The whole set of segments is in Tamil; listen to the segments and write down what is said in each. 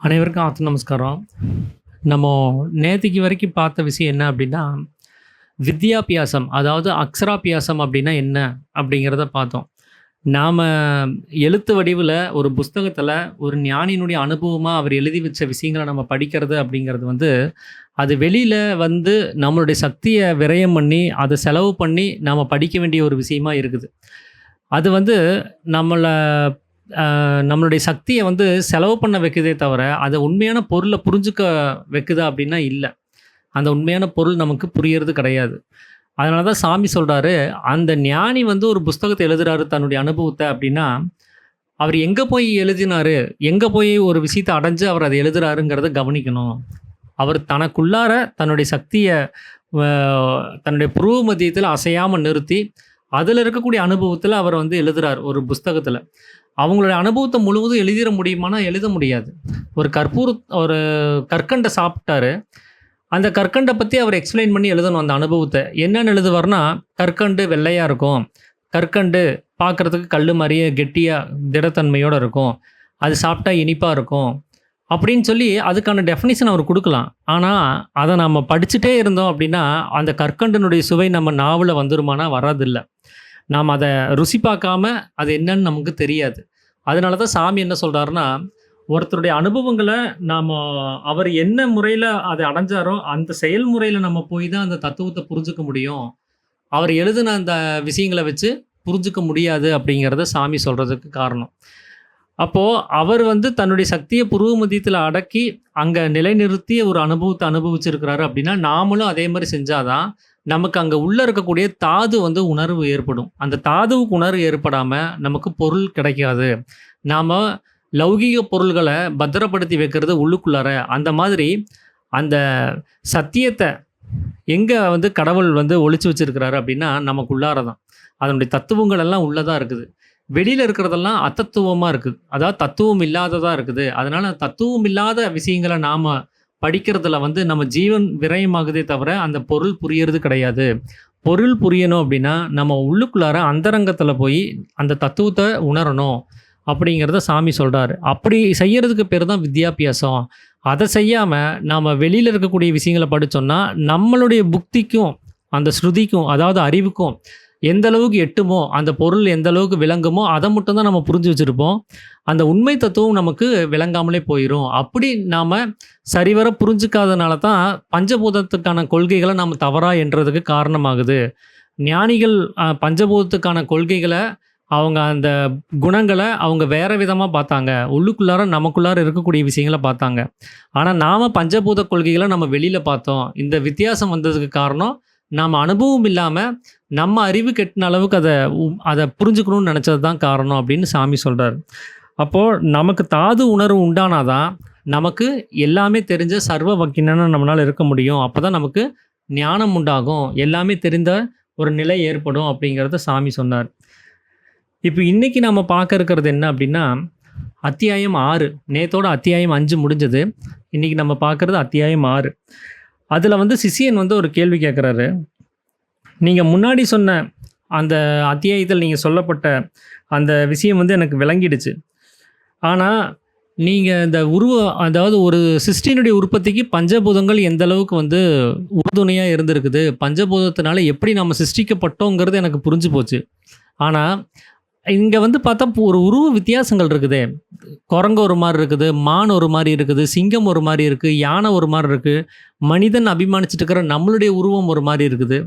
அனைவருக்கும் நமஸ்காரம். நம்ம நேத்திக்கு வரைக்கும் பார்த்த விஷயம் என்ன அப்படின்னா, வித்யாபியாசம் அதாவது அக்ஷராபியாசம் அப்படின்னா என்ன அப்படிங்கிறத பார்த்தோம். நாம எழுத்து வடிவில ஒரு புஸ்தகத்தில ஒரு ஞானியினுடைய அனுபவமா அவர் எழுதி வச்ச விஷயங்கள நம்ம படிக்கிறது அப்படிங்கிறது வந்து, அது வெளியில வந்து நம்மளுடைய சக்திய விரயம் பண்ணி, அத செலவு பண்ணி நாம படிக்க வேண்டிய ஒரு விஷயமா இருக்குது. அது வந்து நம்மள நம்மளுடைய சக்திய வந்து செலவு பண்ண வைக்குதே தவிர, அத உண்மையான பொருள புரிஞ்சுக்க வைக்குதா அப்படின்னா இல்ல. அந்த உண்மையான பொருள் நமக்கு புரியறது கிடையாது. அதனால தான் சாமி சொல்றாரு, அந்த ஞானி வந்து ஒரு புஸ்தகத்த எழுதுறாரு தன்னுடைய அனுபவத்த அப்படின்னா, அவர் எங்க போய் எழுதினாரு? எங்க போய் ஒரு விஷயத்த அடைஞ்சு அவர் அத எழுதுறாருங்கிறத கவனிக்கணும். அவர் தனக்குள்ளார தன்னுடைய சக்திய வ தன்னுடைய புருவ மத்தியத்தில அசையாம நிறுத்தி, அதில இருக்கக்கூடிய அனுபவத்தில அவர் வந்து எழுதுறார் ஒரு புஸ்தகத்தில. அவங்களுடைய அனுபவத்த முழுவதும் எழுதிற முடியுமானா, எழுத முடியாது. ஒரு கற்கண்ட சாப்பிட்டாரு. அந்த கற்கண்ட பத்தி அவர் எக்ஸ்ப்ளைன் பண்ணி எழுதணும் அந்த அனுபவத்த. என்னன்னு எழுதுவார்ன்னா, கற்கண்டு வெள்ளையா இருக்கும். கற்கண்டு பார்க்கறதுக்கு கல்லு மாரியே கெட்டியா, திடத்தன்மையோட இருக்கும். அது சாப்பிட்டா இனிப்பா இருக்கும். அப்படின்னு சொல்லி அதுக்கான டெஃபினிஷன் அவர் குடுக்கலாம். ஆனா, அத நாம படிச்சுட்டே இருந்தோம் அப்படின்னா, அந்த கற்கண்டினுடைய சுவை நம்ம நாவுல வந்துருமானா, வராதில்ல. நாம அத ருசி பார்க்காம, அது என்னன்னு நமக்கு தெரியாது. அதனால தான் சாமி என்ன சொல்றாருன்னா, ஒருத்தருடைய அனுபவங்கள நாம அவர் என்ன முறையில அத அடைஞ்சாரோ, அந்த செயல்முறையில நம்ம போய் தான் அந்த தத்துவத்த புரிஞ்சுக்க முடியும். அவர் எழுதின அந்த விஷயங்கள வச்சு புரிஞ்சுக்க முடியாது அப்படிங்கிறத சாமி சொல்றதுக்கு காரணம். அப்போ அவர் வந்து தன்னுடைய சக்திய புருவ மத்தியத்தில அடக்கி, அங்க நிலைநிறுத்திய ஒரு அனுபவத்த அனுபவிச்சிருக்கிறாரு அப்படின்னா, நாமளும் அதே மாரி செஞ்சா தான், நமக்கு அங்க உள்ள இருக்கக்கூடிய தாது வந்து உணர்வு ஏற்படும். அந்த தாதுவுக்கு உணர்வு ஏற்படாம, நமக்கு பொருள் கிடைக்காது. நாம லௌகீக பொருள்கள பத்திரப்படுத்தி வைக்கிறது உள்ளுக்குள்ளார. அந்த மாதிரி அந்த சத்தியத்த எங்க வந்து கடவுள் வந்து ஒளிச்சு வச்சிருக்கிறாரு அப்படின்னா, நமக்குள்ளார தான். அதனுடைய தத்துவங்கள் எல்லாம் உள்ள தான் இருக்குது. வெளியில இருக்கிறதெல்லாம் அத்தத்துவமா இருக்குது. அதாவது தத்துவம் இல்லாததா இருக்குது. அதனால தத்துவம் இல்லாத விஷயங்கள நாம படிக்கிறதுல வந்து நம்ம ஜீவன் விரயமாகுதே தவிர, அந்த பொருள் புரியறது கிடையாது. பொருள் புரியணும் அப்படின்னா, நம்ம உள்ளுக்குள்ளார அந்தரங்கத்தில போய் அந்த தத்துவத்த உணரணும். அப்படிங்கிறத சாமி சொல்றாரு. அப்படி செய்யறதுக்கு பேரு தான் வித்யாபியாசம். அத செய்யாம நாம வெளியில இருக்கக்கூடிய விஷயங்கள படிச்சோம்னா, நம்மளுடைய புக்திக்கும், அந்த ஸ்ருதிக்கும் அதாவது அறிவுக்கும் எந்த அளவுக்கு எட்டுமோ, அந்த பொருள் எந்த அளவுக்கு விளங்குமோ, அத மட்டும் தான் நம்ம புரிஞ்சு வச்சிருப்போம். அந்த உண்மை தத்துவம் நமக்கு விளங்காமலே போயிரும். அப்படி நாம சரிவர புரிஞ்சுக்காதனால தான் பஞ்சபூதத்துக்கான கொள்கைகள நாம தவறா எண்றதுக்கு காரணமாகுது. ஞானிகள் பஞ்சபூதத்துக்கான கொள்கைகள அவங்க அந்த குணங்கள அவங்க வேற விதமா பார்த்தாங்க. உள்ளுக்குள்ளார நமக்குள்ளார இருக்கக்கூடிய விஷயங்கள பார்த்தாங்க. ஆனா நாம பஞ்சபூத கொள்கைகள நம்ம வெளியில பார்த்தோம். இந்த வித்தியாசம் வந்ததுக்கு காரணம், நாம அனுபவம் இல்லாம நம்ம அறிவு கெட்டுன அளவுக்கு அத புரிஞ்சுக்கணும்னு நெனச்சது தான் காரணம் அப்படின்னு சாமி சொல்றாரு. அப்போ நமக்கு தாது உணர்வு உண்டானா தான், நமக்கு எல்லாமே தெரிஞ்ச சர்வ வக்கினனா நம்மனால இருக்க முடியும். அப்பதான் நமக்கு ஞானம் உண்டாகும். எல்லாமே தெரிந்த ஒரு நிலை ஏற்படும் அப்படிங்கிறத சாமி சொன்னார். இப்ப இன்னைக்கு நம்ம பார்க்க இருக்கிறது என்ன அப்படின்னா, அத்தியாயம் 6. நேத்தோட அத்தியாயம் 5 முடிஞ்சது. இன்னைக்கு நம்ம பார்க்கிறது அத்தியாயம் 6. அதுல வந்து சிஷ்யன் வந்து ஒரு கேள்வி கேட்கிறாரு. நீங்க முன்னாடி சொன்ன அந்த அத்தியாயத்தில் நீங்க சொல்லப்பட்ட அந்த விஷயம் வந்து எனக்கு விளங்கிடுச்சு. ஆனா, நீங்க இந்த அதாவது ஒரு சிருஷ்டியினுடைய உற்பத்திக்கு பஞ்சபூதங்கள் எந்த அளவுக்கு வந்து உறுதுணையா இருந்திருக்குது. பஞ்சபூதத்தினால எப்படி நம்ம சிருஷ்டிக்கப்பட்டோங்கிறது எனக்கு புரிஞ்சு போச்சு. ஆனா, இங்க வந்து பார்த்தா ஒரு உருவ வித்தியாசங்கள் இருக்குதே. குரங்கு ஒரு மாரி இருக்குது, மான் ஒரு மாரி இருக்குது, சிங்கம் ஒரு மாரி இருக்கு, யானை ஒரு மாரி இருக்கு, மனிதன் அபிமானிச்சுட்டு இருக்கிற நம்மளுடைய உருவம் ஒரு மாரி இருக்குது.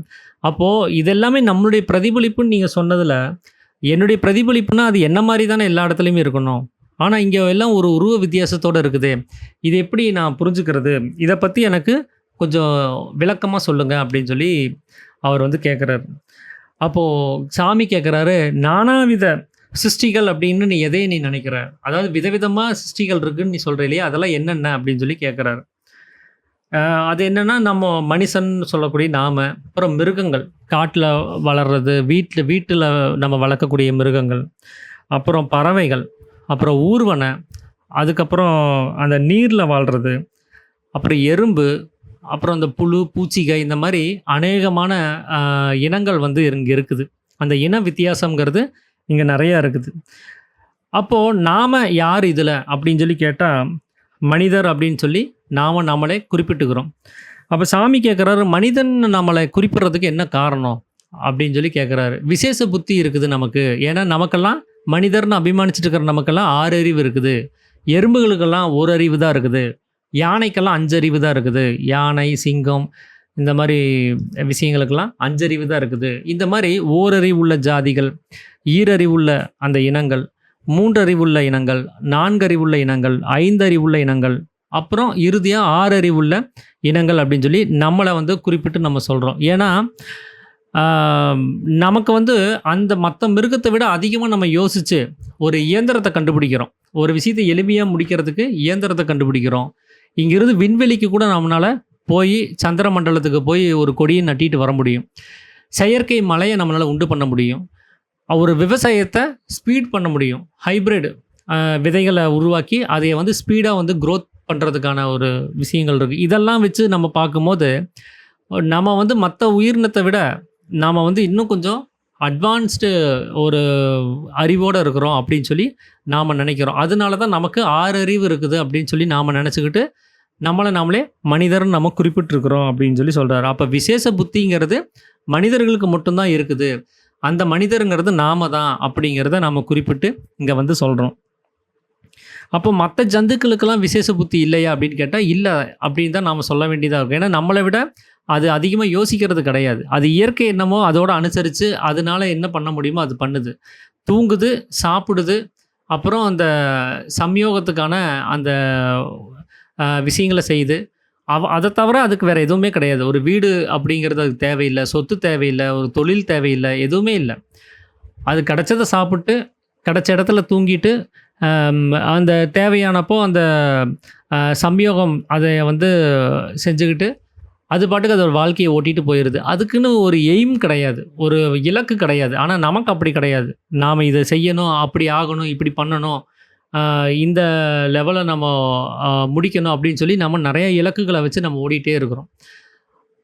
அப்போ இதெல்லாமே நம்மளுடைய பிரதிபலிப்புன்னு நீங்க சொன்னதுல, என்னுடைய பிரதிபலிப்புனா அது என்ன மாரி தானே எல்லா இடத்துலயுமே இருக்கணும். ஆனா இங்க எல்லாம் ஒரு உருவ வித்தியாசத்தோட இருக்குதே. இது எப்படி நான் புரிஞ்சுக்கிறது? இத பத்தி எனக்கு கொஞ்சம் விளக்கமா சொல்லுங்க அப்படின்னு சொல்லி அவர் வந்து கேட்கிறாரு. அப்போ சாமி கேட்குறாரு, "நானாவித சிருஷ்டிகள் அப்படின்னு நீ எதை நினைக்கிற? அதாவது விதவிதமா சிருஷ்டிகள் இருக்குன்னு நீ சொல்ற இல்லையா? அதெல்லாம் என்னென்ன?" அப்படின்னு சொல்லி கேட்குறாரு. அ அது என்னன்னா, நம்ம மனிஷன் சொல்லக்கூடிய நாம, அப்புறம் மிருகங்கள், காட்டுல வளர்றது, வீட்டுல நம்ம வளர்க்கக்கூடிய மிருகங்கள், அப்புறம் பறவைகள், அப்புறம் ஊர்வன, அதுக்கப்புறம் அந்த நீர்ல வாழ்றது, அப்புறம் எறும்பு, அப்புறம் இந்த புழு, பூச்சிக இந்த மாரி அநேகமான அ இனங்கள் வந்து இங்க இருக்குது. அந்த இன வித்தியாசம்ங்கிறது இங்க நெறையா இருக்குது. அப்போ நாம யார் இதுல அப்படின்னு சொல்லி கேட்டா, மனிதர் அப்படின்னு சொல்லி நம்மளே குறிப்பிட்டுக்கிறோம். அப்போ சாமி கேட்குறாரு, மனிதன் நம்மளை குறிப்பிடுறதுக்கு என்ன காரணம் அப்படின்னு சொல்லி கேட்குறாரு. விசேஷ புத்தி இருக்குது நமக்கு. ஏன்னா நமக்கெல்லாம் மனிதர்னு அபிமானிச்சுட்டு இருக்கிற நமக்கெல்லாம் 6 அறிவு இருக்குது. எறும்புகளுக்கெல்லாம் 1 அறிவு தான் இருக்குது. யானைக்கெல்லாம் 5 அறிவு தான் இருக்குது. யானை, சிங்கம் இந்த மாதிரி விஷயங்களுக்கெல்லாம் 5 அறிவு தான் இருக்குது. இந்த மாதிரி ஓரறிவுள்ள ஜாதிகள், ஈரறிவுள்ள அந்த இனங்கள், 3 அறிவுள்ள இனங்கள், 4 அறிவுள்ள இனங்கள், 5 அறிவுள்ள இனங்கள், அப்புறம் இறுதியா 6 அறிவுள்ள இனங்கள் அப்படின்னு சொல்லி நம்மளை வந்து குறிப்பிட்டு நம்ம சொல்கிறோம். ஏன்னா நமக்கு வந்து அந்த மற்ற மிருகத்தை விட அதிகமாக நம்ம யோசித்து ஒரு இயந்திரத்தை கண்டுபிடிக்கிறோம். ஒரு விஷயத்தை எளிமையாக முடிக்கிறதுக்கு இயந்திரத்தை கண்டுபிடிக்கிறோம். இங்கிருந்து விண்வெளிக்கு கூட நம்மளால் போய் சந்திர மண்டலத்துக்கு போய் ஒரு கொடியை நட்டிட்டு வர முடியும். செயற்கை மழையை நம்மளால் உண்டு பண்ண முடியும். ஒரு விவசாயத்தை ஸ்பீட் பண்ண முடியும். ஹைப்ரிட் விதைகளை உருவாக்கி அதை வந்து ஸ்பீடாக வந்து க்ரோத் பண்ணுறதுக்கான ஒரு விஷயங்கள் இருக்குது. இதெல்லாம் வச்சு நம்ம பார்க்கும்போது நம்ம வந்து மற்ற உயிரினத்தை விட நாம் வந்து இன்னும் கொஞ்சம் அட்வான்ஸ்டு ஒரு அறிவோடு இருக்கிறோம் அப்படின்னு சொல்லி நாம் நினைக்கிறோம். அதனால தான் நமக்கு 6 அறிவு இருக்குது அப்படின்னு சொல்லி நாம் நினச்சிக்கிட்டு நாமளே மனிதர்னு நம்ம குறிப்பிட்டிருக்கிறோம் அப்படின்னு சொல்லி சொல்கிறாரு. அப்போ விசேஷ புத்திங்கிறது மனிதர்களுக்கு மட்டும்தான் இருக்குது. அந்த மனிதருங்கிறது நாம தான் அப்படிங்கிறத நம்ம குறிப்பிட்டு இங்கே வந்து சொல்கிறோம். அப்போ மற்ற ஜந்துக்களுக்கெல்லாம் விசேஷ புத்தி இல்லையா அப்படின்னு கேட்டால் இல்லை அப்படின்னு தான் நாம் சொல்ல வேண்டியதாக இருக்கும். ஏன்னா நம்மளை விட அது அதிகமாக யோசிக்கிறது கிடையாது. அது இயற்கை என்னமோ அதோடு அனுசரித்து அதனால என்ன பண்ண முடியுமோ அது பண்ணுது. தூங்குது, சாப்பிடுது, அப்புறம் அந்த சம்யோகத்துக்கான அந்த விஷயங்களை செய்யுது. அதை தவிர அதுக்கு வேறு எதுவுமே கிடையாது. ஒரு வீடு அப்படிங்கிறது அதுக்கு தேவையில்லை, சொத்து தேவையில்லை, ஒரு தொழில் தேவையில்லை, எதுவுமே இல்லை. அது கிடைச்சதை சாப்பிட்டு கிடைச்ச இடத்துல தூங்கிட்டு அந்த தேவையானப்போ அந்த சம்யோகம் அதை வந்து செஞ்சுக்கிட்டு அது பாட்டுக்கு அது ஒரு வாழ்க்கையை ஓட்டிகிட்டு போயிடுது. அதுக்குன்னு ஒரு எய்ம் கிடையாது, ஒரு இலக்கு கிடையாது. ஆனால் நமக்கு அப்படி கிடையாது. நாம் இதை செய்யணும், அப்படி ஆகணும், இப்படி பண்ணணும், இந்த லெவலை நம்ம முடிக்கணும் அப்படின்னு சொல்லி நம்ம நிறைய இலக்குகளை வச்சு நம்ம ஓடிட்டே இருக்கிறோம்.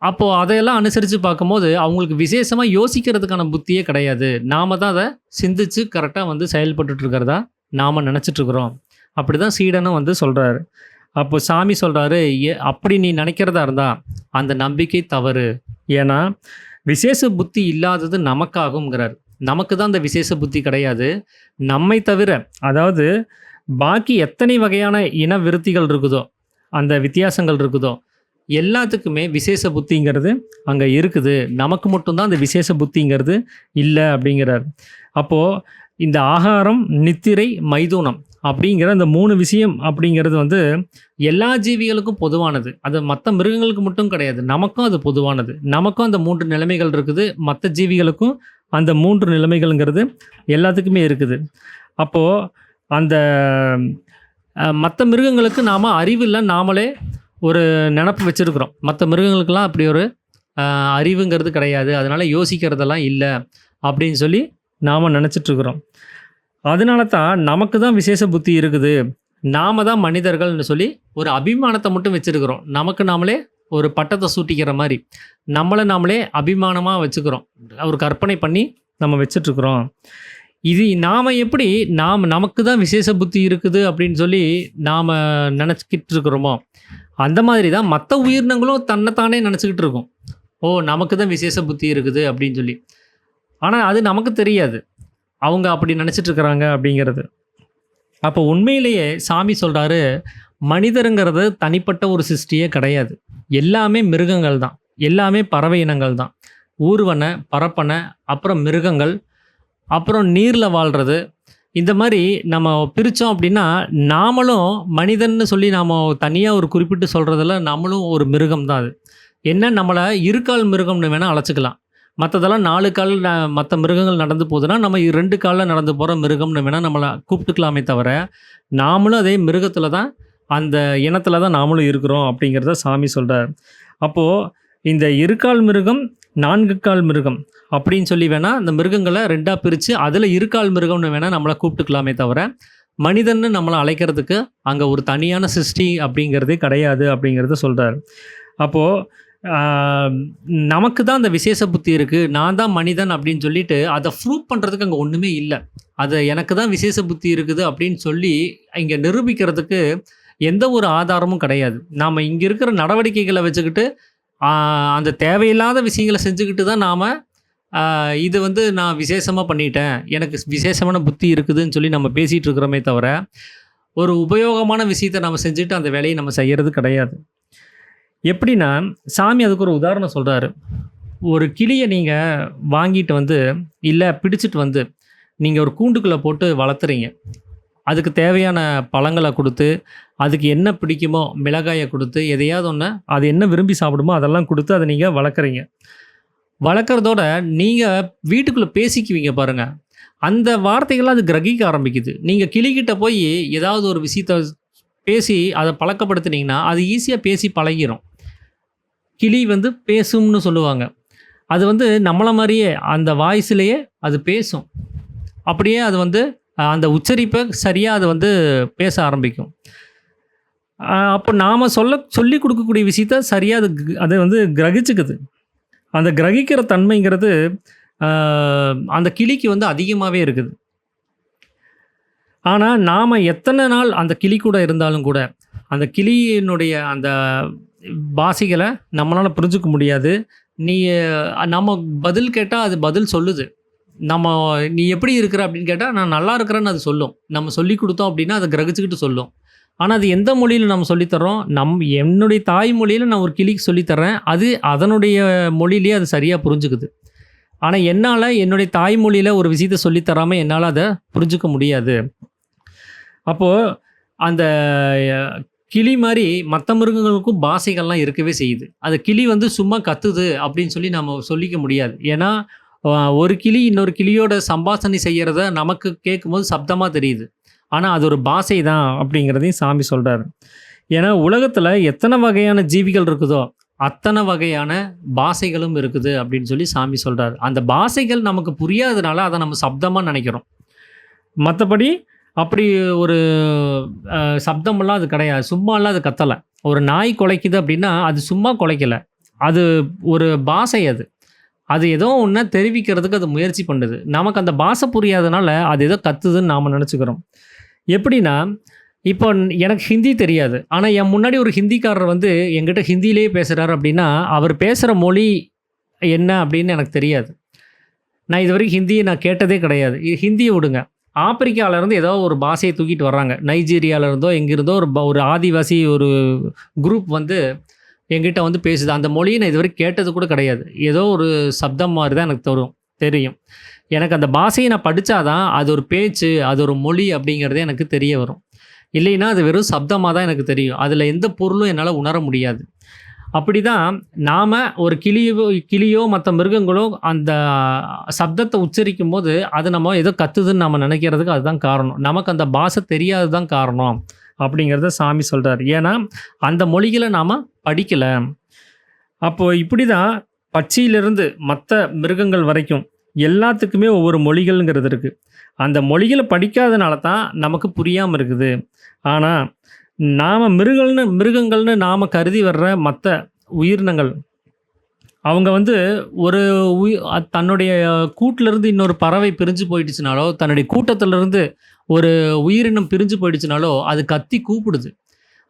அப்போது அதையெல்லாம் அனுசரித்து பார்க்கும்போது அவங்களுக்கு விசேஷமாக யோசிக்கிறதுக்கான புத்தியே கிடையாது. நாம் தான் அதை சிந்தித்து கரெக்டாக வந்து செயல்பட்டுருக்கிறதா நாம் நினச்சிட்ருக்குறோம். அப்படி தான் சீடனும் வந்து சொல்கிறாரு. அப்போ சாமி சொல்கிறாரு, அப்படி நீ நினைக்கிறதா இருந்தால் அந்த நம்பிக்கை தவறு. ஏன்னா விசேஷ புத்தி இல்லாதது நமக்காகுங்கிறார். நமக்கு தான் அந்த விசேஷ புத்தி கிடையாது. நம்மை தவிர, அதாவது பாக்கி எத்தனை வகையான இன விருத்திகள் இருக்குதோ, அந்த வித்தியாசங்கள் இருக்குதோ, எல்லாத்துக்குமே விசேஷ புத்திங்கிறது அங்கே இருக்குது. நமக்கு மட்டும்தான் அந்த விசேஷ புத்திங்கிறது இல்லை அப்படிங்கிறார். அப்போது இந்த ஆகாரம், நித்திரை, மைதுனம் அப்படிங்கிற அந்த 3 விஷயம் அப்படிங்கிறது வந்து எல்லா ஜீவிகளுக்கும் பொதுவானது. அது மற்ற மிருகங்களுக்கு மட்டும் கிடையாது, நமக்கும் அது பொதுவானது. நமக்கும் அந்த 3 நிலைமைகள் இருக்குது. மற்ற ஜீவிகளுக்கும் அந்த 3 நிலைமைகள்ங்கிறது எல்லாத்துக்குமே இருக்குது. அப்போது அந்த மற்ற மிருகங்களுக்கு நாம் அறிவில்லை, நாமளே ஒரு நினப்பு வச்சுருக்குறோம். மற்ற மிருகங்களுக்கெல்லாம் அப்படி ஒரு அறிவுங்கிறது கிடையாது, அதனால் யோசிக்கிறதெல்லாம் இல்லை அப்படின்னு சொல்லி நாம் நினச்சிட்ருக்குறோம். அதனால தான் நமக்கு தான் விசேஷ புத்தி இருக்குது, நாம் தான் மனிதர்கள்னு சொல்லி ஒரு அபிமானத்தை மட்டும் வச்சுருக்கிறோம். நமக்கு நாமளே ஒரு பட்டத்தை சூட்டிக்கிற மாதிரி நாமளே அபிமானமாக வச்சுக்கிறோம். ஒரு கற்பனை பண்ணி நம்ம வச்சிட்ருக்குறோம். இது நாம் எப்படி நமக்கு தான் விசேஷ புத்தி இருக்குது அப்படின்னு சொல்லி நாம் நினச்சிக்கிட்டு இருக்கிறோமோ, அந்த மாதிரி தான் மற்ற உயிரினங்களும் தன்னைத்தானே நினச்சிக்கிட்டு இருக்கும். ஓ, நமக்கு தான் விசேஷ புத்தி இருக்குது அப்படின்னு சொல்லி. ஆனால் அது நமக்கு தெரியாது அவங்க அப்படி நினச்சிட்ருக்கிறாங்க அப்படிங்கிறது. அப்போ உண்மையிலேயே சாமி சொல்கிறாரு, மனிதருங்கிறது தனிப்பட்ட ஒரு சிருஷ்டியே கிடையாது. எல்லாமே மிருகங்கள் தான், எல்லாமே பறவை இனங்கள் தான். ஊர்வன, பறப்பன, அப்புறம் மிருகங்கள், அப்புறம் நீரில் வாழ்கிறது. இந்த மாதிரி நம்ம பிரித்தோம் அப்படின்னா நாமளும் மனிதன்னு சொல்லி நாம் தனியாக ஒரு குறிப்பிட்டு சொல்கிறதில் நம்மளும் ஒரு மிருகம் தான். அது என்ன, நம்மளை இருக்கால் மிருகம்னு வேணால் அழைச்சிக்கலாம். மற்றதெல்லாம் 4 கால் மற்ற மிருகங்கள் நடந்து போகுதுன்னா நம்ம 2 காலில் நடந்து போகிற மிருகம்னு வேணால் நம்மளை கூப்பிட்டுக்கலாமே தவிர, நாமளும் அதே மிருகத்தில் தான், அந்த இனத்தில் தான் நாமளும் இருக்கிறோம் அப்படிங்கிறத சாமி சொல்கிறார். அப்போது இந்த இருக்கால் மிருகம், 4 கால் மிருகம் அப்படின்னு சொல்லி வேணால் அந்த மிருகங்களை 2ஆக பிரித்து அதில் இருக்கால் மிருகம்னு வேணால் நம்மளை கூப்பிட்டுக்கலாமே தவிர, மனிதன்னு நம்மளை அழைக்கிறதுக்கு அங்கே ஒரு தனியான சிருஷ்டி அப்படிங்கிறதே கிடையாது அப்படிங்கிறத சொல்கிறார். அப்போது நமக்கு தான் அந்த விசேஷ புத்தி இருக்குது, நான் தான் மனிதன் அப்படின்னு சொல்லிட்டு அதை ப்ரூவ் பண்ணுறதுக்கு அங்கே ஒன்றுமே இல்லை. அது எனக்கு தான் விசேஷ புத்தி இருக்குது அப்படின்னு சொல்லி இங்கே நிரூபிக்கிறதுக்கு எந்த ஒரு ஆதாரமும் கிடையாது. நாம இங்க இருக்கிற நடவடிக்கைகள வச்சுக்கிட்டு, ஆ அந்த தேவையில்லாத விஷயங்கள செஞ்சுக்கிட்டு தான் நாம, இது வந்து நான் விசேஷமா பண்ணிட்டேன். எனக்கு விசேஷமான புத்தி இருக்குதுன்னு சொல்லி நம்ம பேசிட்டு இருக்கிறோமே தவிர, ஒரு உபயோகமான விஷயத்த நம்ம செஞ்சுட்டு அந்த வேலைய நம்ம செய்யறது கிடையாது. எப்படின்னா, சாமி அதுக்கு ஒரு உதாரணம் சொல்றாரு. ஒரு கிளிய நீங்க வாங்கிட்டு வந்து, இல்ல பிடிச்சிட்டு வந்து, நீங்க ஒரு கூண்டுக்குள்ள போட்டு வளர்த்துறீங்க. அதுக்கு தேவையான பழங்கள குடுத்து, அதுக்கு என்ன பிடிக்குமோ மிளகாய குடுத்து, எதையாவது ஒண்ண அது என்ன விரும்பி சாப்பிடுமோ அதெல்லாம் குடுத்து அத நீங்க வளர்க்குறீங்க. வளர்க்கறதோட நீங்க வீட்டுக்குள்ள பேசிக்குவீங்க பாருங்க. அந்த வார்த்தைகள அது கிரகிக்க ஆரம்பிக்குது. நீங்க கிளிகிட்ட போயி ஏதாவது ஒரு விஷயத்த பேசி அத பழக்கப்படுத்துனீங்கன்னா, அது ஈஸியா பேசி பழகிரும். கிளி வந்து பேசும்னு சொல்லுவாங்க. அது வந்து நம்மள மாரியே அந்த வாய்ஸ்லயே அது பேசும். அப்படியே அது வந்து அந்த உச்சரிப்ப சரியா அது வந்து பேச ஆரம்பிக்கும். அப்போ நாம சொல்லிக் குடுக்கக்கூடிய விஷயத்த சரியா அது வந்து கிரகிச்சுக்குது. அந்த கிரகிக்கிற தன்மைங்கிறது அ அந்த கிளிக்கு வந்து அதிகமாவே இருக்குது. ஆனா, நாம எத்தன நாள் அந்த கிளி கூட இருந்தாலும் கூட, அந்த கிளியினுடைய அந்த பாஷைகள நம்மளால புரிஞ்சுக்க முடியாது. நீ நம்ம பதில் கேட்டா அது பதில் சொல்லுது. நம்ம "நீ எப்படி இருக்கிற?" அப்படின்னு கேட்டா, "நான் நல்லா இருக்கிறேன்னு" அது சொல்லும். நம்ம சொல்லிக் குடுத்தோம் அப்படின்னா, அத கிரகிச்சுக்கிட்டு சொல்லும். ஆனா, அது எந்த மொழியில நம்ம சொல்லி தர்றோம்? என்னுடைய தாய் மொழியில நான் ஒரு கிளிக்கு சொல்லி தர்றேன். அது அதனுடைய மொழியிலேயே அது சரியா புரிஞ்சுக்குது. ஆனா, என்னால என்னுடைய தாய்மொழியில ஒரு விஷயத்த சொல்லி தராம என்னால அத புரிஞ்சுக்க முடியாது. அப்போ அந்த அ கிளி மாரி மத்த மிருகங்களுக்கும் பாஷைகள்லாம் இருக்கவே செய்யுது. அது கிளி வந்து சும்மா கத்துது அப்படின்னு சொல்லி நம்ம சொல்லிக்க முடியாது. ஏன்னா, அ ஒரு கிளி இன்னொரு கிளியோட சம்பாஷணை செய்யறத நமக்கு கேட்கும்போது சப்தமா தெரியுது. ஆனா, அது ஒரு பாஷை தான் அப்படிங்கிறதையும் சாமி சொல்றாரு. ஏன்னா, உலகத்துல எத்தன வகையான ஜீவிகள் இருக்குதோ, அத்தன வகையான பாஷைகளும் இருக்குது அப்படின்னு சொல்லி சாமி சொல்றாரு. அந்த பாஷைகள் நமக்கு புரியாதனால அத நம்ம சப்தமா நெனைக்கிறோம். மத்தபடி அப்படி ஒரு சப்தமெல்லாம் அது கிடையாது. சும்மாலாம் அது கத்தல. ஒரு நாய் குலைக்குது அப்படின்னா, அது சும்மா குலைக்கல. அது ஒரு பாஷை அது. அது ஏதோ ஒண்ண தெரிவிக்கிறதுக்கு அது முயற்சி பண்ணுது. நமக்கு அந்த பாஷை புரியாதனால, அது ஏதோ கத்துதுன்னு நாம நெனச்சுக்கிறோம். எப்படின்னா, இப்போ எனக்கு ஹிந்தி தெரியாது. ஆனா, என் முன்னாடி ஒரு ஹிந்திக்காரர் வந்து என்கிட்ட ஹிந்தியிலேயே பேசுறாரு அப்படின்னா, அவர் பேசுற மொழி என்ன அப்படின்னு எனக்கு தெரியாது. நான் இதுவரைக்கும் ஹிந்திய நான் கேட்டதே கிடையாது. ஹிந்திய விடுங்க. ஆப்பிரிக்கால இருந்து ஏதோ ஒரு பாஷைய தூக்கிட்டு வர்றாங்க. நைஜீரியால இருந்தோ, எங்கிருந்தோ ஒரு ஆதிவாசி ஒரு குரூப் வந்து என்கிட்ட வந்து பேசுது. அந்த மொழிய நான் இதுவரைக்கும் கேட்டது கூட கிடையாது. ஏதோ ஒரு சப்தம் மாரி தான் எனக்கு தெரியும். எனக்கு அந்த பாஷைய நான் படிச்சா தான், அது ஒரு பேச்சு, அது ஒரு மொழி அப்படிங்கிறதே எனக்கு தெரிய வரும். இல்லைன்னா, அது வெறும் சப்தமா தான் எனக்கு தெரியும். அதில எந்த பொருளும் என்னால உணர முடியாது. அப்படிதான் நாம ஒரு கிளியோ மத்த மிருகங்களோ அந்த சப்தத்த உச்சரிக்கும்போது, அது நம்ம ஏதோ கத்துதுன்னு நம்ம நெனைக்கிறதுக்கு அதுதான் காரணம். நமக்கு அந்த பாஷை தெரியாதது தான் காரணம். அப்படிங்கிறத சாமி சொல்றாரு. ஏன்னா, அந்த மொழிகள நாம படிக்கல. அப்போ இப்படிதான் பட்சியிலிருந்து மத்த மிருகங்கள் வரைக்கும் எல்லாத்துக்குமே ஒவ்வொரு மொழிகள்ங்கிறது இருக்கு. அந்த மொழிகள படிக்காதனால தான் நமக்கு புரியாம இருக்குது. ஆனா, நாம மிருகங்கள்னு நாம கருதி வர்ற மத்த உயிரினங்கள், அவங்க வந்து ஒரு தன்னுடைய கூட்டிலருந்து இன்னொரு பறவை பிரிஞ்சு போயிடுச்சுனாலோ, தன்னுடைய கூட்டத்திலிருந்து ஒரு உயிரினம் பிரிஞ்சு போயிடுச்சுனாலோ, அது கத்தி கூப்பிடுது.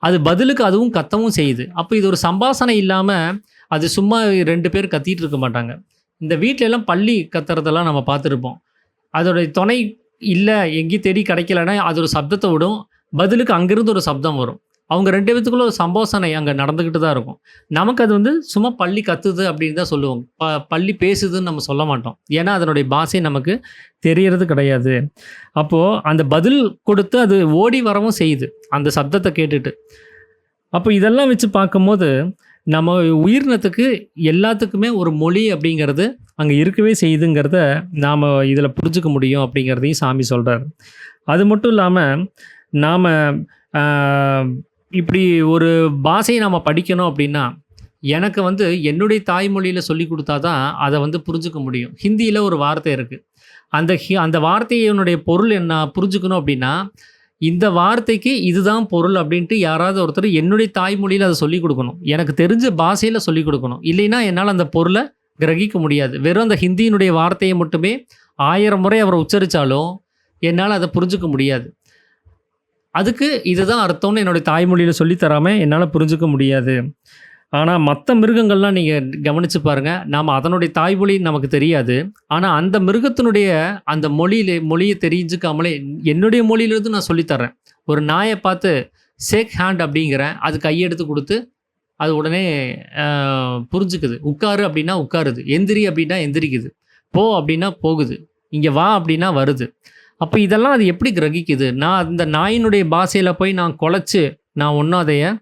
அது பதிலுக்கு அதுவும் கத்தவும் செய்யுது. அப்ப இது ஒரு சம்பாஷணை இல்லாம, அது சும்மா 2 பேர் கத்திட்டு இருக்க மாட்டாங்க. இந்த வீட்லலாம் பல்லி கத்துறதெல்லாம் நம்ம பார்த்துருப்போம். அதோடைய துணை இல்ல, எங்கேயும் தேடி கிடைக்கலன்னா, அது ஒரு சப்தத்த விடும். பதிலுக்கு அங்கிருந்து ஒரு சப்தம் வரும். அவங்க 2 பேத்துக்குள்ள ஒரு சம்போசனை அங்க நடந்துகிட்டு தான் இருக்கும். நமக்கு அது வந்து சும்மா பல்லி கத்துது அப்படின்னு தான் சொல்லுவோம். பல்லி பேசுதுன்னு நம்ம சொல்ல மாட்டோம். ஏன்னா, அதனுடைய பாஷை நமக்கு தெரியறது கிடையாது. அப்போ அந்த பதில் கொடுத்து அது ஓடி வரவும் செய்யுது. அந்த சப்தத்த கேட்டுட்டு. அப்போ இதெல்லாம் வச்சு பார்க்கும்போது, நம்ம உயிரினத்துக்கு எல்லாத்துக்குமே ஒரு மொழி அப்படிங்கிறது அங்க இருக்கவே செய்யுதுங்கிறத நாம இதில புரிஞ்சுக்க முடியும் அப்படிங்கிறதையும் சாமி சொல்றாரு. அது மட்டும் இல்லாம, நாம ஆ இப்படி ஒரு பாஷைய நாம படிக்கணும் அப்படின்னா, எனக்கு வந்து என்னுடைய தாய்மொழியில சொல்லிக் குடுத்தா தான் அத வந்து புரிஞ்சுக்க முடியும். ஹிந்தியில ஒரு வார்த்தை இருக்கு. அந்த வார்த்தையினுடைய பொருள் என்ன புரிஞ்சுக்கணும் அப்படின்னா, இந்த வார்த்தைக்கு இதுதான் பொருள் அப்படின்ட்டு யாராவது ஒருத்தர் என்னுடைய தாய்மொழியில அத சொல்லிக் குடுக்கணும். எனக்கு தெரிஞ்ச பாஷையில சொல்லிக் குடுக்கணும். இல்லைன்னா என்னால அந்த பொருள கிரகிக்க முடியாது. வெறும் அந்த ஹிந்தியினுடைய வார்த்தைய மட்டுமே 1000 முறை அவர் உச்சரிச்சாலும், என்னால அத புரிஞ்சுக்க முடியாது. அதுக்கு இதுதான் அர்த்தம்னு என்னுடைய தாய்மொழியில் சொல்லி தராமல் என்னால் புரிஞ்சுக்க முடியாது. ஆனால் மற்ற மிருகங்கள்லாம் நீங்கள் கவனித்து பாருங்கள், நாம் அதனுடைய தாய்மொழி நமக்கு தெரியாது. ஆனால் அந்த மிருகத்தினுடைய அந்த மொழியை தெரிஞ்சுக்காமலே என்னுடைய மொழியிலிருந்து நான் சொல்லித்தரேன். ஒரு நாயை பார்த்து ஷேக் ஹேண்ட் அப்படிங்கிறேன், அது கையெடுத்து கொடுத்து அது உடனே புரிஞ்சுக்குது. உட்காரு அப்படின்னா உட்காருது, எந்திரி அப்படின்னா எந்திரிக்குது, போ அப்படின்னா போகுது, இங்கே வா அப்படின்னா வருது. அப்போ இதெல்லாம் அது எப்படி கிரகிக்குது? நான் அந்த நாயினுடைய பாஷையில் போய் நான் குலைச்சி நான் ஒன்றும் அதைய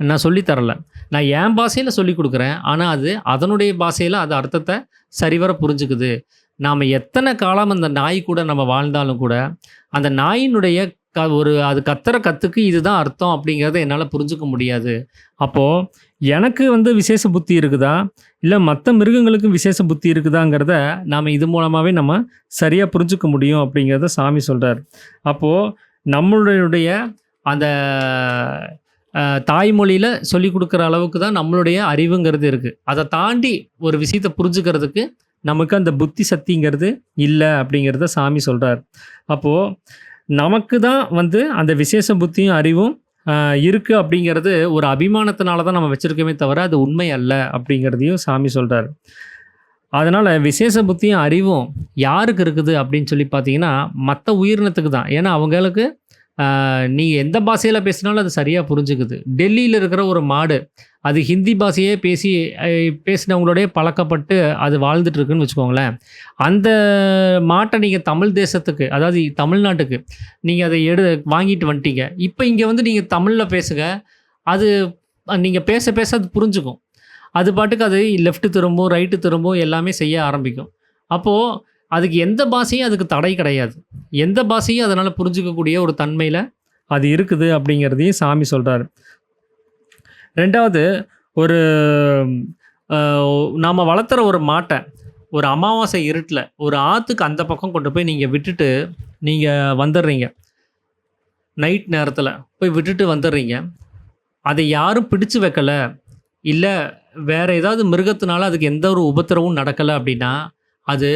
நான் சொல்லித்தரல. நான் என் பாஷையில் சொல்லி கொடுக்குறேன். ஆனால் அது அதனுடைய பாஷையில் அது அர்த்தத்தை சரிவர புரிஞ்சுக்குது. நாம் எத்தனை காலம் அந்த நாய் கூட நம்ம வாழ்ந்தாலும் கூட அந்த நாயினுடைய அது கத்துற கத்துக்கு இதுதான் அர்த்தம் அப்படிங்கிறத என்னால் புரிஞ்சுக்க முடியாது. அப்போது எனக்கு வந்து விசேஷ புத்தி இருக்குதா, இல்லை மற்ற மிருகங்களுக்கும் விசேஷ புத்தி இருக்குதாங்கிறத நாம் இது மூலமாகவே நம்ம சரியாக புரிஞ்சுக்க முடியும் அப்படிங்கிறத சாமி சொல்கிறார். அப்போது நம்மளுடைய அந்த தாய்மொழியில் சொல்லி கொடுக்குற அளவுக்கு தான் நம்மளுடைய அறிவுங்கிறது இருக்குது. அதை தாண்டி ஒரு விஷயத்தை புரிஞ்சுக்கிறதுக்கு நமக்கு அந்த புத்தி சக்திங்கிறது இல்லை அப்படிங்கிறத சாமி சொல்கிறார். அப்போது நமக்கு தான் வந்து அந்த விசேஷ புத்தியும் அறிவும் இருக்குது அப்படிங்கிறது ஒரு அபிமானத்தினால தான் நம்ம வச்சுருக்கோமே தவிர அது உண்மை அல்ல அப்படிங்கிறதையும் சாமி சொல்கிறார். அதனால் விசேஷ புத்தியும் அறிவும் யாருக்கு இருக்குது அப்படின்னு சொல்லி பார்த்தீங்கன்னா மற்ற உயிரினத்துக்கு தான். ஏன்னா அவங்களுக்கு நீங்கள் எந்த பாஷையில் பேசினாலும் அது சரியாக புரிஞ்சுக்குது. டெல்லியில் இருக்கிற ஒரு மாடு அது ஹிந்தி பாஷையே பேசினவங்களோடய பழக்கப்பட்டு அது வாழ்ந்துட்டுருக்குன்னு வச்சுக்கோங்களேன். அந்த மாட்டை நீங்கள் தமிழ் தேசத்துக்கு, அதாவது தமிழ்நாட்டுக்கு நீங்கள் அதை வாங்கிட்டு வந்துட்டீங்க. இப்போ இங்கே வந்து நீங்கள் தமிழில் பேசுங்க, அது நீங்கள் பேச பேச அது புரிஞ்சுக்கும். அது பாட்டுக்கு அது லெஃப்ட்டு திரும்பும், ரைட்டு திரும்பும், எல்லாமே செய்ய ஆரம்பிக்கும். அப்போது அதுக்கு எந்த பாஷையும் அதுக்கு தடை கிடையாது. எந்த பாஷையும் அதனால் புரிஞ்சிக்கக்கூடிய ஒரு தன்மையில் அது இருக்குது அப்படிங்கிறதையும் சாமி சொல்கிறார். ரெண்டாவது, ஒரு நாம் வளர்த்துற ஒரு மாட்டை ஒரு அமாவாசை இருட்டில் ஒரு ஆற்றுக்கு அந்த பக்கம் கொண்டு போய் நீங்கள் விட்டுட்டு நீங்கள் வந்துடுறீங்க. நைட் நேரத்தில் போய் விட்டுட்டு வந்துடுறீங்க. அதை யாரும் பிடிச்சு வைக்கலை, இல்லை வேறு ஏதாவது மிருகத்தினால அதுக்கு எந்த ஒரு உபத்திரவும் நடக்கலை அப்படின்னா அது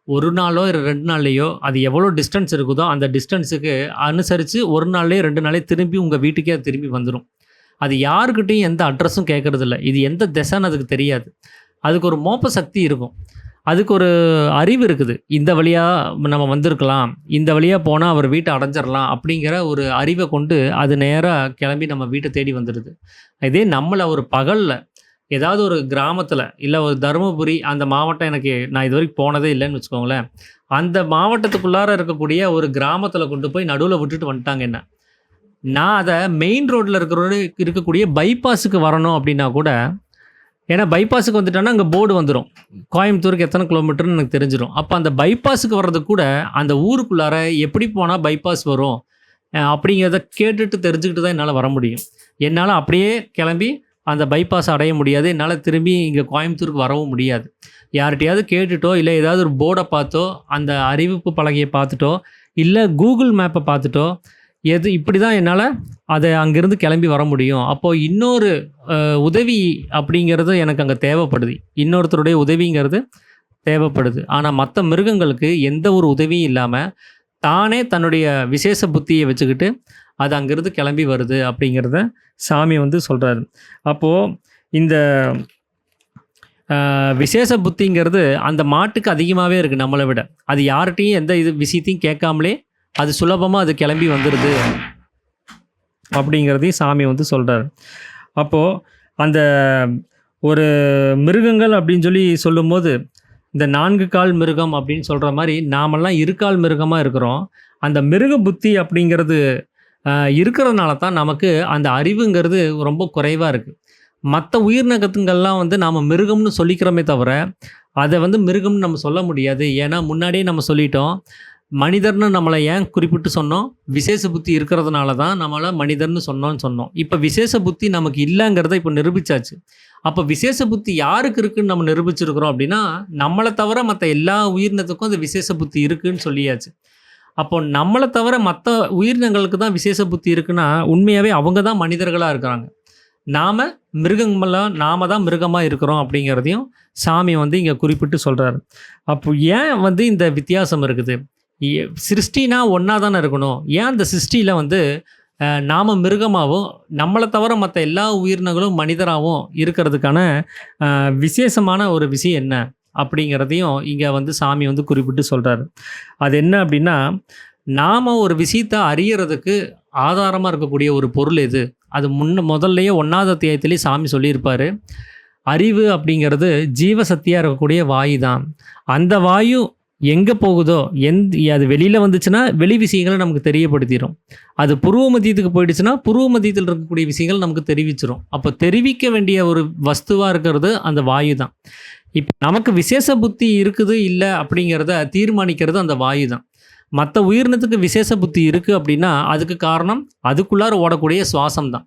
ஒரு நாளோ 2 நாள்லையோ அது எவ்வளோ டிஸ்டன்ஸ் இருக்குதோ அந்த டிஸ்டன்ஸுக்கு அனுசரித்து ஒரு நாள்லேயே 2 நாளே திரும்பி உங்கள் வீட்டுக்கே அது திரும்பி வந்துடும். அது யாருக்கிட்டையும் எந்த அட்ரஸும் கேட்குறதில்ல. இது எந்த திசைன்னு அதுக்கு தெரியாது. அதுக்கு ஒரு மோப்ப சக்தி இருக்கும், அதுக்கு ஒரு அறிவு இருக்குது. இந்த வழியாக நம்ம வந்திருக்கலாம், இந்த வழியாக போனால் அவர் வீட்டை அடைஞ்சிடலாம் அப்படிங்கிற ஒரு அறிவை கொண்டு அது நேராக கிளம்பி நம்ம வீட்டை தேடி வந்துடுது. இதே நம்மளை ஒரு பகலில் ஏதாவது ஒரு கிராமத்தில், இல்லை ஒரு தருமபுரி அந்த மாவட்டம் நான் இது வரைக்கும் போனதே இல்லைன்னு வச்சுக்கோங்களேன். அந்த மாவட்டத்துக்குள்ளார இருக்கக்கூடிய ஒரு கிராமத்தில் கொண்டு போய் நடுவில் விட்டுட்டு வந்துட்டாங்க என்ன. நான் அதை மெயின் ரோட்டில் இருக்கக்கூடிய பைபாஸுக்கு வரணும் அப்படின்னா கூட, ஏன்னா பைபாஸுக்கு வந்துட்டோன்னா அங்கே போர்டு வந்துடும், கோயம்புத்தூருக்கு எத்தனை கிலோமீட்டர்னு எனக்கு தெரிஞ்சிடும். அப்போ அந்த பைபாஸுக்கு வர்றது கூட அந்த ஊருக்குள்ளார எப்படி போனால் பைபாஸ் வரும் அப்படிங்கிறத கேட்டுட்டு தெரிஞ்சுக்கிட்டு தான் என்னால் வர முடியும். என்னால் அப்படியே கிளம்பி அந்த பைபாஸ் அடைய முடியாது. என்னால் திரும்பி இங்கே கோயம்புத்தூருக்கு வரவும் முடியாது. யார்கிட்டையாவது கேட்டுட்டோ, இல்லை ஏதாவது ஒரு போர்டை பார்த்தோ, அந்த அறிவிப்பு பலகையை பார்த்துட்டோ, இல்லை கூகுள் மேப்பை பார்த்துட்டோ, இப்படி தான் என்னால் அதை அங்கேருந்து கிளம்பி வர முடியும். அப்போது இன்னொரு உதவி அப்படிங்கிறது எனக்கு அங்கே தேவைப்படுது. இன்னொருத்தருடைய உதவிங்கிறது தேவைப்படுது. ஆனால் மற்ற மிருகங்களுக்கு எந்த ஒரு உதவியும் இல்லாமல் தானே தன்னுடைய விசேஷ புத்தியை வச்சுக்கிட்டு அது அங்கேருந்து கிளம்பி வருது அப்படிங்கிறத சாமி வந்து சொல்கிறாரு. அப்போது இந்த விசேஷ புத்திங்கிறது அந்த மாட்டுக்கு அதிகமாகவே இருக்குது நம்மளை விட. அது யார்கிட்டையும் எந்த விஷயத்தையும் கேட்காமலே அது சுலபமாக அது கிளம்பி வந்துடுது அப்படிங்கிறதையும் சாமி வந்து சொல்கிறார். அப்போது அந்த ஒரு மிருகங்கள் அப்படின்னு சொல்லி சொல்லும்போது இந்த 4 கால் மிருகம் அப்படின்னு சொல்கிற மாதிரி நாமெல்லாம் 2 கால் மிருகமாக இருக்கிறோம். அந்த மிருக புத்தி அப்படிங்கிறது இருக்கிறதுனால தான் நமக்கு அந்த அறிவுங்கிறது ரொம்ப குறைவாக இருக்குது. மற்ற உயிரினங்கத்துங்கள்லாம் வந்து நாம் மிருகம்னு சொல்லிக்கிறோமே தவிர அதை வந்து மிருகம்னு நம்ம சொல்ல முடியாது. ஏன்னா முன்னாடியே நம்ம சொல்லிட்டோம், மனிதர்னு நம்மளை ஏன் குறிப்பிட்டு சொன்னோம், விசேஷ புத்தி இருக்கிறதுனால தான் நம்மளை மனிதர்னு சொன்னோம். இப்போ விசேஷ புத்தி நமக்கு இல்லைங்கிறத இப்போ நிரூபித்தாச்சு. அப்போ விசேஷ புத்தி யாருக்கு இருக்குதுன்னு நம்ம நிரூபிச்சிருக்கிறோம் அப்படின்னா நம்மளை தவிர மற்ற எல்லா உயிரினத்துக்கும் அந்த விசேஷ புத்தி இருக்குதுன்னு சொல்லியாச்சு. அப்போ நம்மளை தவிர மற்ற உயிரினங்களுக்கு தான் விசேஷ புத்தி இருக்குன்னா உண்மையாகவே அவங்க தான் மனிதர்களாக இருக்கிறாங்க. நாம தான் மிருகமாக இருக்கிறோம் அப்படிங்கிறதையும் சாமி வந்து இங்கே குறிப்பிட்டு சொல்கிறாரு. அப்போ ஏன் வந்து இந்த வித்தியாசம் இருக்குது? சிருஷ்டினா ஒன்றா தானே இருக்கணும். ஏன் அந்த சிருஷ்டியில் வந்து நாம மிருகமாவும், நம்மள தவிர மத்த எல்லா உயிரினங்களும் மனிதராவும் இருக்கிறதுக்கான விசேஷமான ஒரு விஷயம் என்ன? அப்படிங்கிறதையும் இங்க வந்து சாமி வந்து குறிப்பிட்டு சொல்றாரு. அது என்ன அப்படின்னா, நாம ஒரு விஷயத்த அறியறதுக்கு ஆதாரமா இருக்கக்கூடிய ஒரு பொருள் எது? அது முதல்லயே 1வது அத்தியாயத்திலேயே சாமி சொல்லியிருப்பாரு. அறிவு அப்படிங்கிறது ஜீவசக்தியா இருக்கக்கூடிய வாயு தான். அந்த வாயு எங்க போகுதோ, அது வெளியில வந்துச்சுன்னா, வெளி விஷயங்கள நமக்கு தெரியப்படுத்திரும். அது புருவ மத்தியத்துக்கு போயிடுச்சுன்னா, புருவ மத்தியத்தில இருக்கக்கூடிய விஷயங்கள் நமக்கு தெரிவிச்சுரும். அப்போ தெரிவிக்க வேண்டிய ஒரு வஸ்துவா இருக்கிறது அந்த வாயு தான். இப்ப நமக்கு விசேஷ புத்தி இருக்குது, இல்ல அப்படிங்கிறத தீர்மானிக்கிறது அந்த வாயு தான். மத்த உயிரினத்துக்கு விசேஷ புத்தி இருக்கு அப்படின்னா, அதுக்கு காரணம் அதுக்குள்ளார ஓடக்கூடிய சுவாசம் தான்.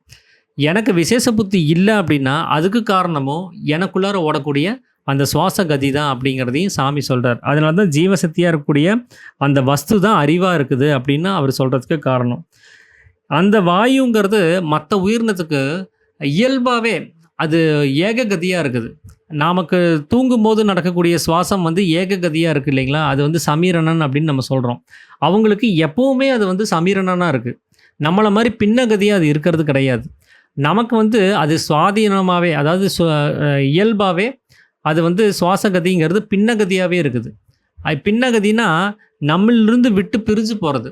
எனக்கு விசேஷ புத்தி இல்ல அப்படின்னா, அதுக்கு காரணமும் எனக்குள்ளார ஓடக்கூடிய அந்த சுவாச கதி தான் அப்படிங்கிறதையும் சாமி சொல்றார். அதனால தான் ஜீவசக்தியா இருக்கக்கூடிய அந்த வஸ்து தான் அறிவா இருக்குது அப்படின்னு அவர் சொல்றதுக்கு காரணம். அந்த வாயுங்கிறது மத்த உயிரினத்துக்கு இயல்பாவே அது ஏககதியா இருக்குது. நமக்கு தூங்கும்போது நடக்கக்கூடிய சுவாசம் வந்து ஏககதியா இருக்கு இல்லைங்களா? அது வந்து சமீரணன் அப்படின்னு நம்ம சொல்றோம். அவங்களுக்கு எப்பவுமே அது வந்து சமீரணனா இருக்கு. நம்மள மாரி பின்னகதியா அது இருக்கிறது கிடையாது. நமக்கு வந்து அது சுவாதீனமாவே, அதாவது இயல்பாவே அது வந்து சுவாச கதிங்கிறது பின்னகதியாவே இருக்குது. அது பின்னகதினா நம்மளிலிருந்து விட்டு பிரிஞ்சு போறது.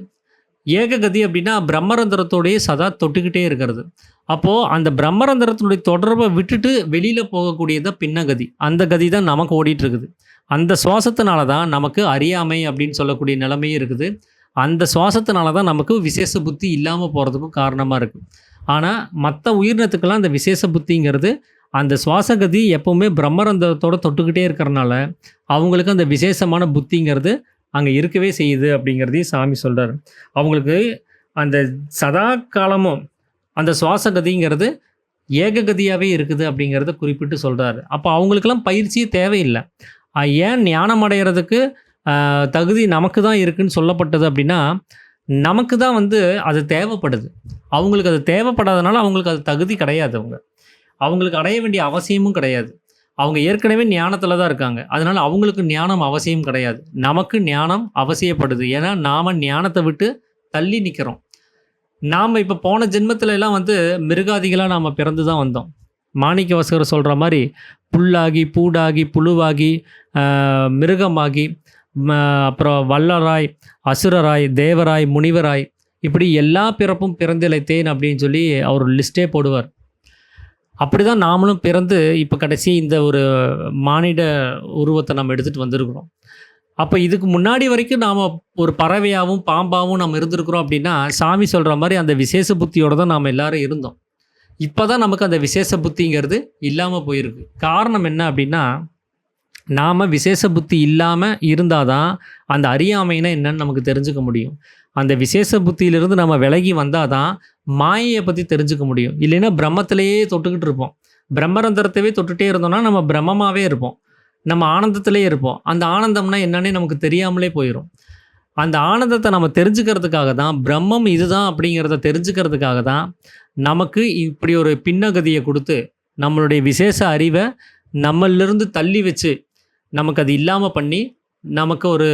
ஏககதி அப்படின்னா பிரம்மரந்திரத்தோடயே சதா தொட்டுக்கிட்டே இருக்கிறது. அப்போ அந்த பிரம்மரந்திரத்தினுடைய தொடர்பை விட்டுட்டு வெளியில போகக்கூடியது தான் பின்னகதி. அந்த கதி தான் நமக்கு ஓடிட்டு இருக்குது. அந்த சுவாசத்தினால தான் நமக்கு அறியாமை அப்படின்னு சொல்லக்கூடிய நிலைமையும் இருக்குது. அந்த சுவாசத்தினால தான் நமக்கு விசேஷ புத்தி இல்லாம போறதுக்கும் காரணமா இருக்கு. ஆனா மத்த உயிரினத்துக்கெல்லாம் அந்த விசேஷ புத்திங்கிறது அந்த சுவாச கதி எப்பவுமே பிரம்மரந்திரத்தோட தொட்டுக்கிட்டே இருக்கிறனால, அவங்களுக்கு அந்த விசேஷமான புத்திங்கிறது அங்க இருக்கவே செய்யுது அப்படிங்கிறதையும் சாமி சொல்றாரு. அவங்களுக்கு அந்த சதா காலமும் அந்த சுவாச கதிங்கிறது ஏககதியாவே இருக்குது அப்படிங்கிறத குறிப்பிட்டு சொல்றாரு. அப்போ அவங்களுக்கெல்லாம் பயிற்சியே தேவையில்ல. ஏன் ஞானம் அடையறதுக்கு தகுதி நமக்கு தான் இருக்குன்னு சொல்லப்பட்டது அப்படின்னா, நமக்கு தான் வந்து அது தேவைப்படுது. அவங்களுக்கு அது தேவைப்படாதனால அவங்களுக்கு அது தகுதி கிடையாது அவங்க. அவங்களுக்கு அடைய வேண்டிய அவசியமும் கிடையாது. அவங்க ஏற்கனவே ஞானத்தில தான் இருக்காங்க. அதனால அவங்களுக்கு ஞானம் அவசியம் கிடையாது. நமக்கு ஞானம் அவசியப்படுது. ஏன்னா, நாம ஞானத்த விட்டு தள்ளி நிக்கிறோம். நாம இப்ப போன ஜென்மத்தில எல்லாம் வந்து மிருகாதிகளா நாம பிறந்து தான் வந்தோம். மாணிக்கவாசகர் சொல்ற மாரி, புல்லாகி, பூடாகி, புழுவாகி, மிருகமாகி, அப்புறம் வல்லராய், அசுரராய், தேவராய், முனிவராய், இப்படி எல்லா பிறப்பும் பிறந்திழைத்தேன் அப்படின்னு சொல்லி அவர் லிஸ்ட்டே போடுவார். அப்படிதான் நாமளும் பிறந்து இப்போ கடைசி இந்த ஒரு மானிட உருவத்தை நம்ம எடுத்துட்டு வந்திருக்கிறோம். அப்போ இதுக்கு முன்னாடி வரைக்கும் நாம ஒரு பறவையாவும், பாம்பாவும் நம்ம இருந்திருக்கிறோம் அப்படின்னா, சாமி சொல்ற மாரி அந்த விசேஷ புத்தியோட தான் நாம எல்லாரும் இருந்தோம். இப்பதான் நமக்கு அந்த விசேஷ புத்திங்கிறது இல்லாம போயிருக்கு. காரணம் என்ன அப்படின்னா, நாம விசேஷ புத்தி இல்லாம இருந்தா தான், அந்த அறியாமைனா என்னன்னு நமக்கு தெரிஞ்சுக்க முடியும். அந்த விசேஷ புத்தியிலிருந்து நம்ம விலகி வந்தா தான், மாயைய பத்தி தெரிஞ்சுக்க முடியும். இல்லைன்னா பிரம்மத்திலேயே தொட்டுக்கிட்டு இருப்போம். பிரம்மரந்திரத்தவே தொட்டுட்டே இருந்தோம்னா, நம்ம பிரம்மமாவே இருப்போம். நம்ம ஆனந்தத்திலேயே இருப்போம். அந்த ஆனந்தம்னா என்னன்னே நமக்கு தெரியாமலே போயிரும். அந்த ஆனந்தத்த நம்ம தெரிஞ்சுக்கிறதுக்காக தான், பிரம்மம் இதுதான் அப்படிங்கிறத தெரிஞ்சுக்கிறதுக்காக தான், நமக்கு இப்படி ஒரு பின்னகதிய குடுத்து, நம்மளுடைய விசேஷ அறிவ நம்மளிலிருந்து தள்ளி வச்சு, நமக்கு அது இல்லாம பண்ணி, நமக்கு ஒரு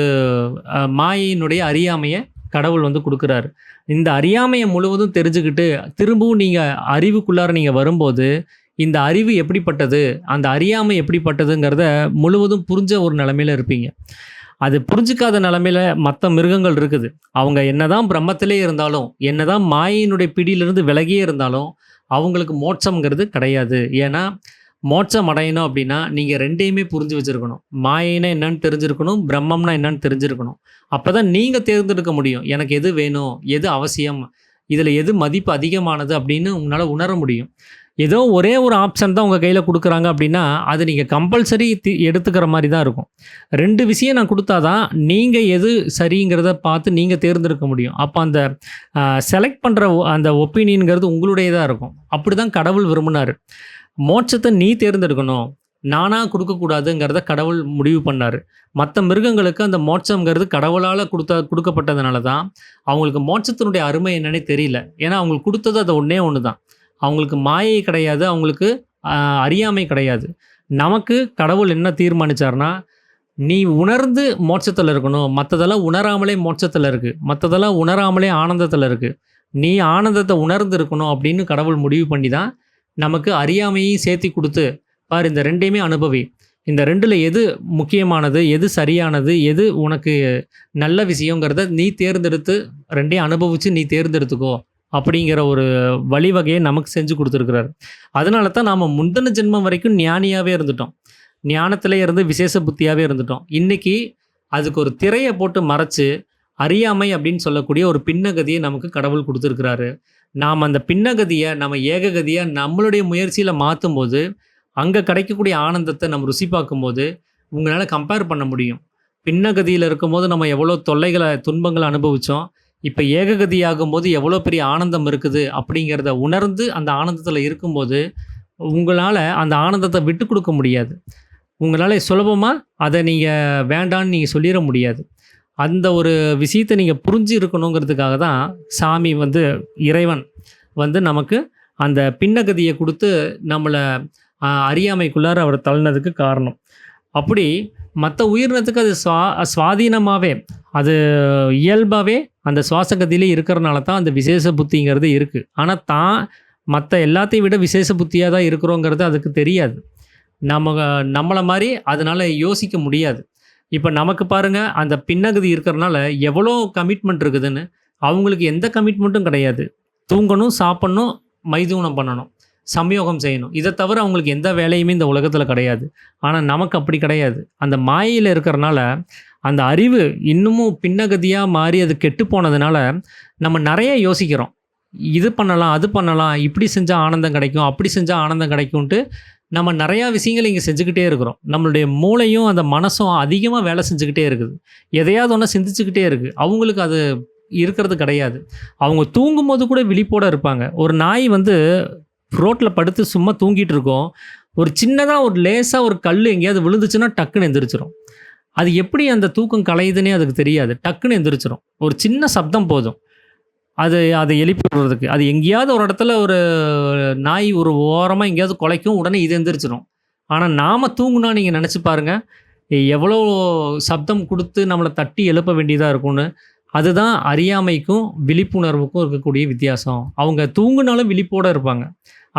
மாயையினுடைய அறியாமைய கடவுள் வந்து குடுக்குறாரு. இந்த அறியாமைய முழுவதும் தெரிஞ்சுக்கிட்டு, திரும்பவும் நீங்க அறிவுக்குள்ளார நீங்க வரும்போது, இந்த அறிவு எப்படிப்பட்டது? அந்த அறியாமை எப்படிப்பட்டதுங்கிறத முழுவதும் புரிஞ்ச ஒரு நிலைமையில இருப்பீங்க. அது புரிஞ்சுக்காத நிலைமையில மத்த மிருகங்கள் இருக்குது. அவங்க என்னதான் பிரம்மத்திலே இருந்தாலும், என்னதான் மாயையினுடைய பிடியிலிருந்து விலகியே இருந்தாலும், அவங்களுக்கு மோட்சம்ங்கிறது கிடையாது. ஏன்னா, மோட்சம் அடையணும் அப்படின்னா, நீங்க 2யுமே புரிஞ்சு வச்சிருக்கணும். மாயைனா என்னன்னு தெரிஞ்சிருக்கணும், பிரம்மம்னா என்னன்னு தெரிஞ்சிருக்கணும். அப்பதான் நீங்க தேர்ந்தெடுக்க முடியும். எனக்கு எது வேணும்? எது அவசியம்? இதில எது மதிப்பு அதிகமானது அப்படின்னு உங்களால உணர முடியும். ஏதோ ஒரே ஒரு ஆப்ஷன் தான் உங்க கையில குடுக்குறாங்க அப்படின்னா, அது நீங்க கம்பல்சரி எடுத்துக்கிற மாரி தான் இருக்கும். 2 விஷயம் நான் குடுத்தா தான், நீங்க எது சரிங்கிறத பார்த்து நீங்க தேர்ந்தெடுக்க முடியும். அப்ப அந்த செலக்ட் பண்ற அந்த ஒப்பீனியன்ங்கிறது உங்களுடையதா இருக்கும். அப்படிதான் கடவுள் விரும்புனாரு. மோட்சத்த நீ தேர்ந்தெடுக்கணும். நானா குடுக்கக்கூடாதுங்கிறத கடவுள் முடிவு பண்ணாரு. மத்த மிருகங்களுக்கு அந்த மோட்சம்ங்கிறது கடவுளால குடுக்கப்பட்டதுனால தான், அவங்களுக்கு மோட்சத்தினுடைய அருமை என்னன்னே தெரியல. ஏன்னா, அவங்களுக்கு குடுத்தது அது ஒண்ணே ஒண்ணு தான். அவங்களுக்கு மாயை கிடையாது. அவங்களுக்கு அறியாமை கிடையாது. நமக்கு கடவுள் என்ன தீர்மானிச்சார்னா, நீ உணர்ந்து மோட்சத்துல இருக்கணும். மத்ததெல்லாம் உணராமலே மோட்சத்துல இருக்கு. மத்ததெல்லாம் உணராமலே ஆனந்தத்துல இருக்கு. நீ ஆனந்தத்தை உணர்ந்து இருக்கணும் அப்படின்னு கடவுள் முடிவு பண்ணி தான் நமக்கு அறியாமையும் சேர்த்தி கொடுத்து, பாரு இந்த ரெண்டையுமே அனுபவி. இந்த ரெண்டில் எது முக்கியமானது, எது சரியானது, எது உனக்கு நல்ல விஷயங்கிறத நீ தேர்ந்தெடுத்து ரெண்டையும் அனுபவித்து நீ தேர்ந்தெடுத்துக்கோ அப்படிங்கிற ஒரு வழிவகையை நமக்கு செஞ்சு கொடுத்துருக்கிறாரு. அதனால தான் நாம் முந்தின ஜென்மம் வரைக்கும் ஞானியாகவே இருந்துட்டோம். ஞானத்திலே இருந்து விசேஷ புத்தியாகவே இருந்துட்டோம். இன்றைக்கி அதுக்கு ஒரு திரையை போட்டு மறைச்சு அறியாமை அப்படின்னு சொல்லக்கூடிய ஒரு பின்னகதியை நமக்கு கடவுள் கொடுத்துருக்கிறாரு. நாம் அந்த பின்னகதியை நம்ம ஏககதியாக நம்மளுடைய முயற்சியில் மாற்றும் போது அங்கே கிடைக்கக்கூடிய ஆனந்தத்தை நம்ம ருசி பார்க்கும்போது உங்களால் கம்பேர் பண்ண முடியும். பின்னகதியில் இருக்கும்போது நம்ம எவ்வளோ தொல்லைகளை துன்பங்களை அனுபவித்தோம், இப்போ ஏககதியாகும்போது எவ்வளோ பெரிய ஆனந்தம் இருக்குது அப்படிங்கிறத உணர்ந்து அந்த ஆனந்தத்தில் இருக்கும்போது உங்களால் அந்த ஆனந்தத்தை விட்டு கொடுக்க முடியாது. உங்களால் சுலபமாக அதை நீங்கள் வேண்டான்னு நீங்கள் சொல்லிட முடியாது. அந்த ஒரு விஷயத்தை நீங்கள் புரிஞ்சு இருக்கணுங்கிறதுக்காக தான் சாமி இறைவன் நமக்கு அந்த பின்னகதியை கொடுத்து நம்மளை அறியாமைக்குள்ளார அவர் தள்ளினதுக்கு காரணம். அப்படி மற்ற உயிரினத்துக்கு அது சுவாதீனமாகவே அது இயல்பாகவே அந்த சுவாசகதியிலே இருக்கிறனால தான் அந்த விசேஷ புத்திங்கிறது இருக்குது. ஆனால் தான் மற்ற எல்லாத்தையும் விட விசேஷ புத்தியாக தான் இருக்கிறோங்கிறது அதுக்கு தெரியாது. நம்மளை மாதிரி அதனால் யோசிக்க முடியாது. இப்போ நமக்கு பாருங்கள், அந்த பின்னகதி இருக்கிறனால எவ்வளோ கமிட்மெண்ட் இருக்குதுன்னு. அவங்களுக்கு எந்த கமிட்மெண்ட்டும் கிடையாது. தூங்கணும், சாப்பிட்ணும், மைதூனம் பண்ணணும், சம்யோகம் செய்யணும். இதை தவிர அவங்களுக்கு எந்த வேலையுமே இந்த உலகத்தில் கிடையாது. ஆனால் நமக்கு அப்படி கிடையாது. அந்த மாயையில் இருக்கிறனால அந்த அறிவு இன்னமும் பின்னகதியாக மாறி அது கெட்டு போனதுனால நம்ம நிறைய யோசிக்கிறோம். இது பண்ணலாம், அது பண்ணலாம், இப்படி செஞ்சால் ஆனந்தம் கிடைக்கும், அப்படி செஞ்சால் ஆனந்தம் கிடைக்கும்ன்ட்டு நம்ம நிறையா விஷயங்கள் இங்கே செஞ்சுக்கிட்டே இருக்கிறோம். நம்மளுடைய மூளையும் அந்த மனசும் அதிகமாக வேலை செஞ்சுக்கிட்டே இருக்குது. எதையாவது ஒன்று சிந்திச்சுக்கிட்டே இருக்குது. அவங்களுக்கு அது இருக்கிறது கிடையாது. அவங்க தூங்கும்போது கூட விழிப்போடு இருப்பாங்க. ஒரு நாய் ரோட்டில் படுத்து சும்மா தூங்கிட்டு இருக்கோம். ஒரு சின்னதாக ஒரு லேசாக ஒரு கல் எங்கேயாவது விழுந்துச்சுன்னா டக்குன்னு எந்திரிச்சிரும். அது எப்படி அந்த தூக்கம் கலையுதுன்னே அதுக்கு தெரியாது. டக்குன்னு எந்திரிச்சிரும். ஒரு சின்ன சப்தம் போதும் அதை எழுப்பி விடுறதுக்கு. அது எங்கேயாவது ஒரு இடத்துல ஒரு நாய் ஒரு ஓரமாக எங்கேயாவது குலைக்கும், உடனே இது எந்திரிச்சிடும். ஆனால் நாம் தூங்குனா நீங்கள் நினச்சி பாருங்கள், எவ்வளோ சப்தம் கொடுத்து நம்மளை தட்டி எழுப்ப வேண்டியதாக இருக்கும்னு. அதுதான் அறியாமைக்கும் விழிப்புணர்வுக்கும் இருக்கக்கூடிய வித்தியாசம். அவங்க தூங்குனாலும் விழிப்போடு இருப்பாங்க.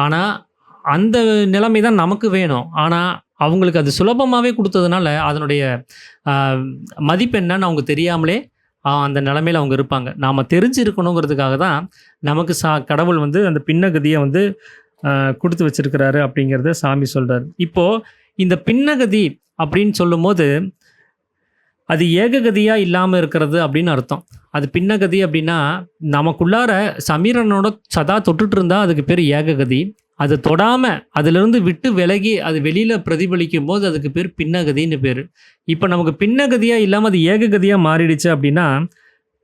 ஆனால் அந்த நிலைமை தான் நமக்கு வேணும். ஆனால் அவங்களுக்கு அது சுலபமாகவே கொடுத்ததுனால அதனுடைய மதிப்பு என்னன்னு அவங்க தெரியாமலே அந்த நிலைமையில் அவங்க இருப்பாங்க. நாம் தெரிஞ்சிருக்கணுங்கிறதுக்காக தான் நமக்கு கடவுள் அந்த பின்னகதியை கொடுத்து வச்சிருக்கிறாரு அப்படிங்கிறத சாமி சொல்கிறார். இப்போது இந்த பின்னகதி அப்படின்னு சொல்லும்போது அது ஏககதியாக இல்லாமல் இருக்கிறது அப்படின்னு அர்த்தம். அது பின்னகதி அப்படின்னா நமக்குள்ளார சமீரனோட சதா தொட்டுட்டு இருந்தால் அதுக்கு பேர் ஏககதி. அதை தொடாமல் அதிலிருந்து விட்டு விலகி அது வெளியில் பிரதிபலிக்கும் போது அதுக்கு பேர் பின்னகதின்னு பேர். இப்போ நமக்கு பின்னகதியாக இல்லாமல் அது ஏககதியாக மாறிடுச்சு அப்படின்னா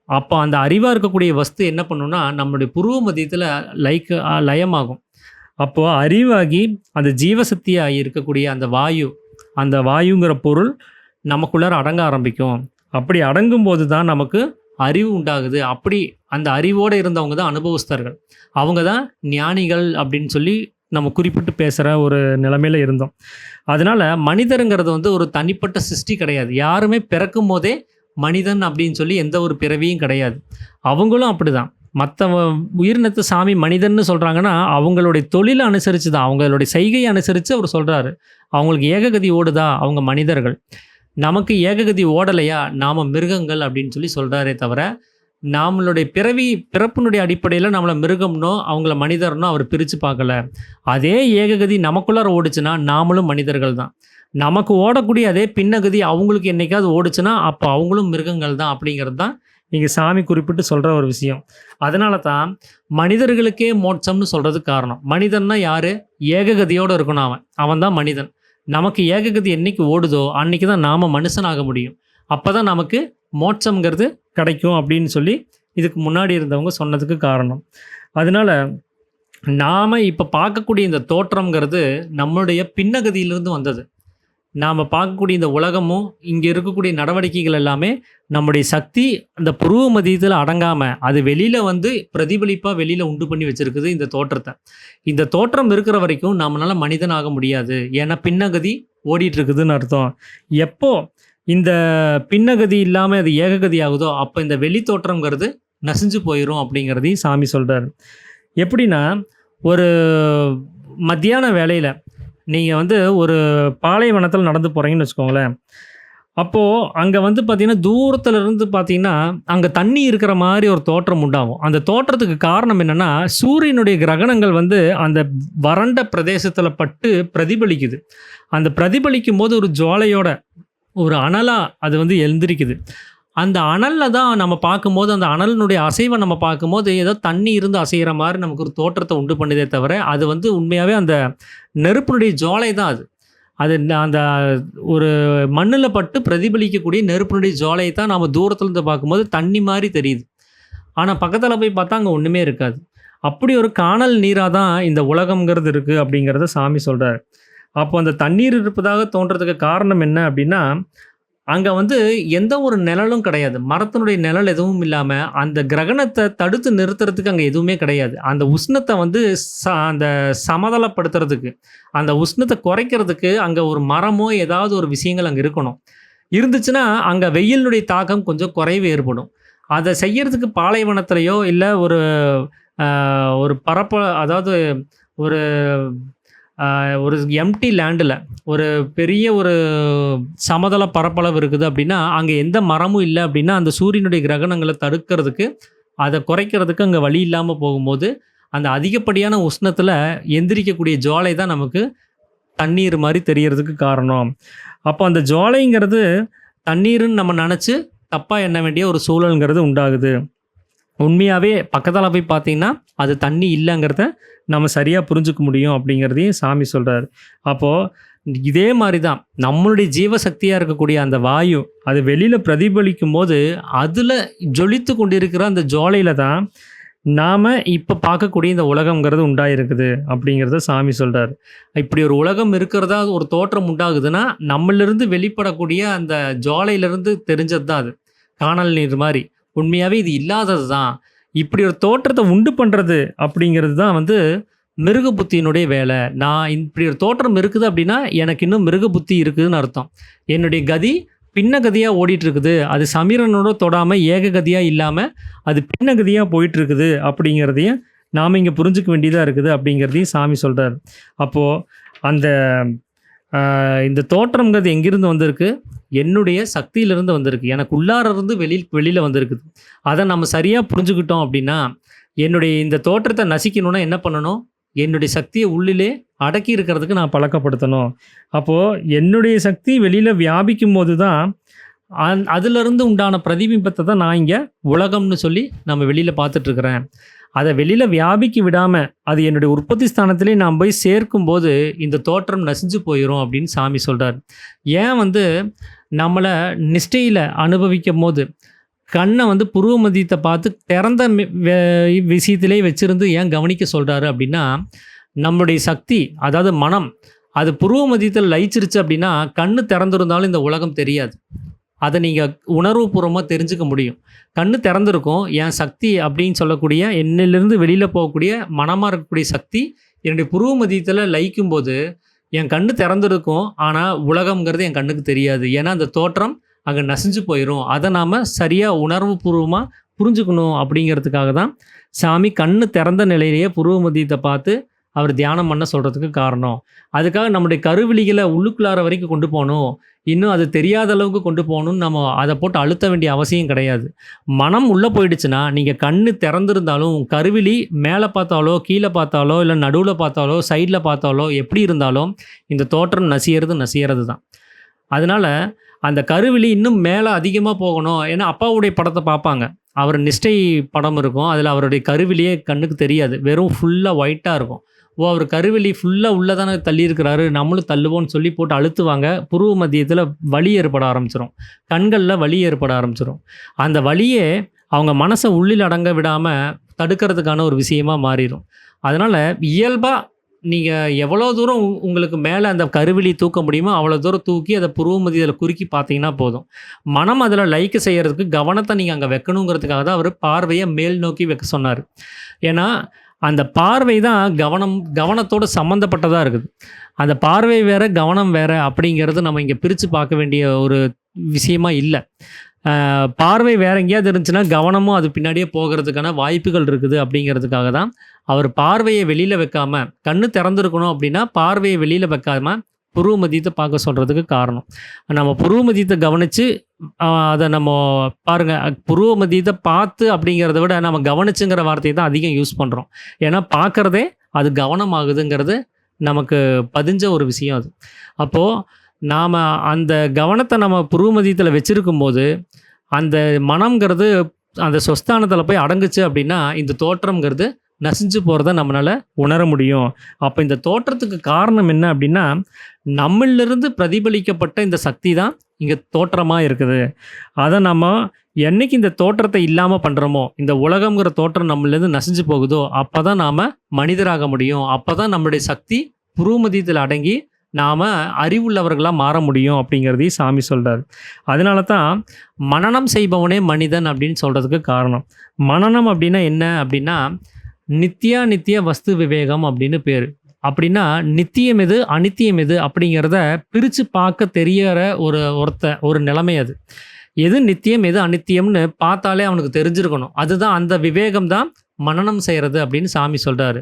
அப்போ அந்த அறிவாக இருக்கக்கூடிய வஸ்து என்ன பண்ணுன்னா நம்மளுடைய புருவ மத்தியத்தில் லயமாகும். அப்போது அறிவாகி அந்த ஜீவசக்தியாக இருக்கக்கூடிய அந்த வாயுங்கிற பொருள் நமக்குள்ளார அடங்க ஆரம்பிக்கும். அப்படி அடங்கும்போது தான் நமக்கு அறிவு உண்டாகுது. அப்படி அந்த அறிவோடு இருந்தவங்க தான் அனுபவஸ்தர்கள். அவங்க தான் ஞானிகள் அப்படின்னு சொல்லி நம்ம குறிப்பிட்டு பேசுகிற ஒரு நிலைமையில் இருந்தோம். அதனால் மனிதருங்கிறது ஒரு தனிப்பட்ட சிருஷ்டி கிடையாது. யாருமே பிறக்கும் போதே மனிதன் அப்படின்னு சொல்லி எந்த ஒரு பிறவியும் கிடையாது. அவங்களும் அப்படி தான். மற்ற உயிரினத்து சாமி மனிதன்னு சொல்கிறாங்கன்னா அவங்களுடைய தொழிலை அனுசரித்து தான், அவங்களுடைய செய்கையை அனுசரித்து அவர் சொல்கிறாரு. அவங்களுக்கு ஏககதி ஓடுதா, அவங்க மனிதர்கள். நமக்கு ஏககதி ஓடலையா, நாம் மிருகங்கள் அப்படின்னு சொல்லி சொல்கிறாரே தவிர நம்மளுடைய பிறப்பினுடைய அடிப்படையில் நம்மளை மிருகம்னோ அவங்கள மனிதர்னோ அவர் பிரித்து பார்க்கல. அதே ஏககதி நமக்குள்ளார ஓடுச்சுன்னா நாமளும் மனிதர்கள் தான். நமக்கு ஓடக்கூடிய அதே பின்னகதி அவங்களுக்கு என்றைக்காவது ஓடுச்சுன்னா அப்போ அவங்களும் மிருகங்கள் தான் அப்படிங்கிறது தான் இங்கே சாமி குறிப்பிட்டு சொல்கிற ஒரு விஷயம். அதனால தான் மனிதர்களுக்கே மோட்சம்னு சொல்கிறதுக்கு காரணம். மனிதன்னா யார்? ஏககதியோடு இருக்கணும். அவன் தான் மனிதன். நமக்கு ஏககதி என்றைக்கு ஓடுதோ அன்றைக்கி தான் நாம் மனுஷனாக முடியும். அப்போ தான் நமக்கு மோட்சங்கிறது கிடைக்கும் அப்படின்னு சொல்லி இதுக்கு முன்னாடி இருந்தவங்க சொன்னதுக்கு காரணம். அதனால் நாம் இப்போ பார்க்கக்கூடிய இந்த தோற்றம்ங்கிறது நம்மளுடைய பின்னகதியிலிருந்து வந்தது. நாம் பார்க்கக்கூடிய இந்த உலகமும் இங்கே இருக்கக்கூடிய நடவடிக்கைகள் எல்லாமே நம்முடைய சக்தி அந்த புருவ மத்தியத்தில் அடங்காமல் அது வெளியில் பிரதிபலிப்பாக வெளியில் உண்டு பண்ணி வச்சுருக்குது இந்த தோற்றத்தை. இந்த தோற்றம் இருக்கிற வரைக்கும் நம்மளால் மனிதனாக முடியாது. ஏன்னா பின்னகதி ஓடிட்டுருக்குதுன்னு அர்த்தம். எப்போ இந்த பின்னகதி இல்லாமல் அது ஏககதி ஆகுதோ அப்போ இந்த வெளி தோற்றங்கிறது நசிஞ்சு போயிடும் அப்படிங்கிறதையும் சாமி சொல்கிறார். எப்படின்னா, ஒரு மத்தியான வேளையில் நீங்கள் வந்து ஒரு பாலைவனத்தில் நடந்து போகிறீங்கன்னு வச்சுக்கோங்களேன். அப்போது அங்கே வந்து பார்த்தீங்கன்னா, தூரத்துல இருந்து பார்த்தீங்கன்னா, அங்கே தண்ணி இருக்கிற மாதிரி ஒரு தோற்றம் உண்டாகும். அந்த தோற்றத்துக்கு காரணம் என்னென்னா, சூரியனுடைய கிரகணங்கள் வந்து அந்த வறண்ட பிரதேசத்தில் பட்டு பிரதிபலிக்குது. அந்த பிரதிபலிக்கும் போது ஒரு ஜுவாலையோட ஒரு அனலா அது வந்து எழுந்திரிக்குது. அந்த அனல்ல தான் நம்ம பார்க்கும்போது, அந்த அனலினுடைய அசைவை நம்ம பார்க்கும்போது, ஏதோ தண்ணி இருந்து அசைகிற மாரி நமக்கு ஒரு தோற்றத்தை உண்டு பண்ணுதே தவிர, அது வந்து உண்மையாவே அந்த நெருப்பினுடைய ஜுவாலை தான் அது. அது அந்த ஒரு மண்ணுல பட்டு பிரதிபலிக்கக்கூடிய நெருப்பினுடைய ஜுவாலைய தான் நாம தூரத்துல இருந்து பார்க்கும்போது தண்ணி மாரி தெரியுது. ஆனா பக்கத்துல போய் பார்த்தா அங்க ஒண்ணுமே இருக்காது. அப்படி ஒரு கானல் நீரா தான் இந்த உலகம்ங்கிறது இருக்கு அப்படிங்கிறத சாமி சொல்றாரு. அப்போ அந்த தண்ணீர் இருப்பதாக தோன்றதுக்கு காரணம் என்ன அப்படின்னா, அங்க வந்து எந்த ஒரு நிழலும் கிடையாது. மரத்தினுடைய நிழல் எதுவும் இல்லாம, அந்த கிரகணத்த தடுத்து நிறுத்துறதுக்கு அங்க எதுவுமே கிடையாது. அந்த உஷ்ணத்த வந்து அந்த சமதளப்படுத்துறதுக்கு, அந்த உஷ்ணத்த குறைக்கிறதுக்கு அங்க ஒரு மரமோ, ஏதாவது ஒரு விஷயங்கள் அங்க இருக்கணும். இருந்துச்சுன்னா, அங்க வெயிலினுடைய தாக்கம் கொஞ்சம் குறைவு ஏற்படும். அத செய்யறதுக்கு பாலைவனத்திலயோ, இல்ல ஒரு அ ஒரு அதாவது ஒரு ஒரு எம்ப்டி லேண்டில, ஒரு பெரிய ஒரு சமதள பரப்பளவு இருக்குது அப்படின்னா, அங்க எந்த மரமும் இல்ல அப்படின்னா, அந்த சூரியனுடைய கிரகணங்கள தடுக்கிறதுக்கு, அத குறைக்கிறதுக்கு அங்க வழி இல்லாம போகும்போது, அந்த அதிகப்படியான உஷ்ணத்தில எந்திரிக்கக்கூடிய ஜுவாலை தான் நமக்கு தண்ணீர் மாரி தெரியறதுக்கு காரணம். அப்போ அந்த ஜுவாலைங்கிறது தண்ணீருன்னு நம்ம நெனச்சு, தப்பா எண்ண வேண்டிய ஒரு சூழல்ங்கிறது உண்டாகுது. உண்மையாவே பக்கத்தால போய் பார்த்தீங்கன்னா, அது தண்ணி இல்லங்கிறத நம்ம சரியா புரிஞ்சுக்க முடியும் அப்படிங்கிறதையும் சாமி சொல்றாரு. அப்போ இதே மாரி தான் நம்மளுடைய ஜீவசக்தியா இருக்கக்கூடிய அந்த வாயு, அது வெளியில பிரதிபலிக்கும்போது, அதுல ஜொலித்து கொண்டிருக்கிற அந்த ஜுவாலையில தான் நாம இப்ப பார்க்கக்கூடிய இந்த உலகம்ங்கிறது உண்டாயிருக்குது அப்படிங்கிறத சாமி சொல்றாரு. இப்படி ஒரு உலகம் இருக்கிறதா ஒரு தோற்றம் உண்டாகுதுன்னா, நம்மளிருந்து வெளிப்படக்கூடிய அந்த ஜுவாலையிலிருந்து தெரிஞ்சது தான் அது. கானல் நீர் மாரி. உண்மையாவே இது இல்லாதது தான். இப்படி ஒரு தோற்றத்த உண்டு பண்றது அப்படிங்கிறது தான் வந்து மிருக புத்தியினுடைய வேலை. நான் இப்படி ஒரு தோற்றம் இருக்குது அப்படின்னா, எனக்கு இன்னும் மிருக புத்தி இருக்குதுன்னு அர்த்தம். என்னுடைய கதி பின்ன கதியா ஓடிட்டு இருக்குது. அது சமீரனோட தொடாம ஏக கதியா இல்லாம, அது பின்ன கதியா போயிட்டு இருக்குது அப்படிங்கிறதையும் நாம இங்க புரிஞ்சுக்க வேண்டியதா இருக்குது அப்படிங்கிறதையும் சாமி சொல்றாரு. அப்போ அந்த இந்த தோற்றம்ங்கிறது எங்கிருந்து வந்திருக்கு? என்னுடைய சக்தியிலிருந்து வந்திருக்கு. எனக்கு உள்ளார இருந்து வெளியில வந்திருக்குது. அத நம்ம சரியா புரிஞ்சுக்கிட்டோம் அப்படின்னா, என்னுடைய இந்த தோற்றத்த நசிக்கணும்னா என்ன பண்ணணும்? என்னுடைய சக்திய உள்ளிலே அடக்கி இருக்கிறதுக்கு நான் பழக்கப்படுத்தணும். அப்போ என்னுடைய சக்தி வெளியில வியாபிக்கும்போது தான், அதிலிருந்து உண்டான பிரதிபிம்பத்த தான் நான் இங்க உலகம்னு சொல்லி நம்ம வெளியில பார்த்துட்டு இருக்கிறேன். அத வெளியில வியாபிக்க விடாம, அது என்னுடைய உற்பத்தி ஸ்தானத்திலே நான் போய் சேர்க்கும்போது, இந்த தோற்றம் நசிஞ்சு போயிரும் அப்படின்னு சாமி சொல்றாரு. ஏன் வந்து நம்மள நிஷ்டையில அனுபவிக்கும்போது, கண்ண வந்து புருவ மத்தியத்த பார்த்து திறந்த விஷயத்திலே வச்சிருந்து ஏன் கவனிக்க சொல்றாரு அப்படின்னா, நம்முடைய சக்தி, அதாவது மனம், அது புருவ மத்தியத்தில லயிச்சிருச்சு அப்படின்னா, கண்ணு திறந்திருந்தாலும் இந்த உலகம் தெரியாது. அத நீங்க உணர்வுபூர்வமா தெரிஞ்சுக்க முடியும். கண்ணு திறந்திருக்கும். என் சக்தி அப்படின்னு சொல்லக்கூடிய என்னிலிருந்து வெளியில போகக்கூடிய மனமா இருக்கக்கூடிய சக்தி, என்னுடைய புருவ மத்தியத்தில லயிக்கும்போது, என் கண்ணு திறந்திருக்கும். ஆனா, உலகம்ங்கிறது என் கண்ணுக்கு தெரியாது. ஏன்னா, அந்த தோற்றம் அங்க நசிஞ்சு போயிரும். அத நாம சரியா உணர்வுபூர்வமா புரிஞ்சுக்கணும் அப்படிங்கிறதுக்காக தான், சாமி கண்ணு திறந்த நிலையிலேயே புருவ மத்தியத்த பார்த்து அவர் தியானம் பண்ண சொல்றதுக்கு காரணம். அதுக்காக நம்முடைய கருவிழிகள உள்ளுக்குள்ளார வரைக்கும் கொண்டு போணும். இன்னும் அது தெரியாத அளவுக்கு கொண்டு போகணும்னு நம்ம அத போட்டு அழுத்த வேண்டிய அவசியம் கிடையாது. மனம் உள்ள போயிடுச்சுன்னா, நீங்க கண்ணு திறந்திருந்தாலும், கருவிழி மேல பார்த்தாலோ, கீழ பார்த்தாலோ, இல்ல நடுவுல பார்த்தாலோ, சைட்ல பார்த்தாலோ, எப்படி இருந்தாலும் இந்த தோற்றம் நசியறது தான். அதனால அந்த கருவிழி இன்னும் மேல அதிகமா போகணும். ஏன்னா, அப்பாவுடைய படத்த பார்ப்பாங்க. அவர் நிஷ்டை படம் இருக்கும். அதுல அவருடைய கருவிழியே கண்ணுக்கு தெரியாது. வெறும் ஃபுல்லா ஒயிட்டா இருக்கும். ஓ! அவர் கருவிழி ஃபுல்லா உள்ள தானே தள்ளியிருக்கிறாரு, நம்மளும் தள்ளுவோம்ன்னு சொல்லி போட்டு அழுத்துவாங்க. புருவ மத்தியத்தில வலி ஏற்பட ஆரம்பிச்சுரும். கண்கள்ல வலி ஏற்பட ஆரம்பிச்சுரும். அந்த வலியே அவங்க மனச உள்ளில் அடங்க விடாம தடுக்கிறதுக்கான ஒரு விஷயமா மாறிரும். அதனால இயல்பா நீங்க எவ்வளோ தூரம் உங்களுக்கு மேல அந்த கருவிழி தூக்க முடியுமோ, அவ்வளோ தூரம் தூக்கி அத புருவ மத்தியில குறுக்கி பார்த்தீங்கன்னா போதும். மனம் அதில லயிக்க செய்யறதுக்கு கவனத்த நீங்க அங்க வைக்கணுங்கிறதுக்காக தான் அவரு பார்வைய மேல் நோக்கி வைக்க சொன்னாரு. ஏன்னா, அந்த பார்வை தான் கவனத்தோட சம்மந்தப்பட்டதா இருக்குது. அந்த பார்வை வேற, கவனம் வேற அப்படிங்கிறது நம்ம இங்க பிரிச்சு பார்க்க வேண்டிய ஒரு விஷயமா இல்ல. பார்வை வேற எங்கேயாவது இருந்துச்சுன்னா கவனமும் அது பின்னாடியே போகிறதுக்கான வாய்ப்புகள் இருக்குது அப்படிங்கிறதுக்காக தான் அவர் பார்வையை வெளியில் வைக்காம, கண்ணு திறந்திருக்கணும் அப்படின்னா பார்வையை வெளியில் வைக்காம புருவ மத்தியத்தை பார்க்க சொல்கிறதுக்கு காரணம். நம்ம புருவ மத்தியத்தை கவனித்து அதை நம்ம பாருங்கள், புருவ மத்தியத்தை பார்த்து அப்படிங்கிறத விட நம்ம கவனிச்சுங்கிற வார்த்தையை தான் அதிகம் யூஸ் பண்ணுறோம். ஏன்னா பார்க்குறதே அது கவனமாகுதுங்கிறது நமக்கு பதிஞ்ச ஒரு விஷயம் அது. அப்போது நாம் அந்த கவனத்தை நம்ம புருவ மத்தியத்தில் வச்சுருக்கும்போது அந்த மனம்ங்கிறது அந்த சொஸ்தானத்தில் போய் அடங்குச்சு அப்படின்னா இந்த தோற்றம்ங்கிறது நசிஞ்சு போகிறத நம்மளால் உணர முடியும். அப்போ இந்த தோற்றத்துக்கு காரணம் என்ன அப்படின்னா, நம்மளிலிருந்து பிரதிபலிக்கப்பட்ட இந்த சக்தி தான் இங்கே தோற்றமாக இருக்குது. அதை நம்ம என்னைக்கு இந்த தோற்றத்தை இல்லாமல் பண்ணுறோமோ, இந்த உலகங்கிற தோற்றம் நம்மளிலேருந்து நசிஞ்சு போகுதோ, அப்போ தான் நாம் மனிதராக முடியும். அப்போ தான் நம்மளுடைய சக்தி புருவமத்தியத்தில் அடங்கி நாம் அறிவுள்ளவர்களாக மாற முடியும் அப்படிங்கிறதையும் சாமி சொல்கிறார். அதனால தான் மனனம் செய்பவனே மனிதன் அப்படின்னு சொல்கிறதுக்கு காரணம். மனனம் அப்படின்னா என்ன அப்படின்னா, நித்திய வஸ்து விவேகம் அப்படின்னு பேர். அப்படின்னா நித்தியம் எது அனித்தியம் எது அப்படிங்கிறத பிரித்து பார்க்க தெரியற ஒரு நிலைமை அது. எது நித்தியம் எது அனித்தியம்னு பார்த்தாலே அவனுக்கு தெரிஞ்சிருக்கணும். அதுதான் அந்த விவேகம் தான் மனனம் செய்கிறது அப்படின்னு சாமி சொல்கிறாரு.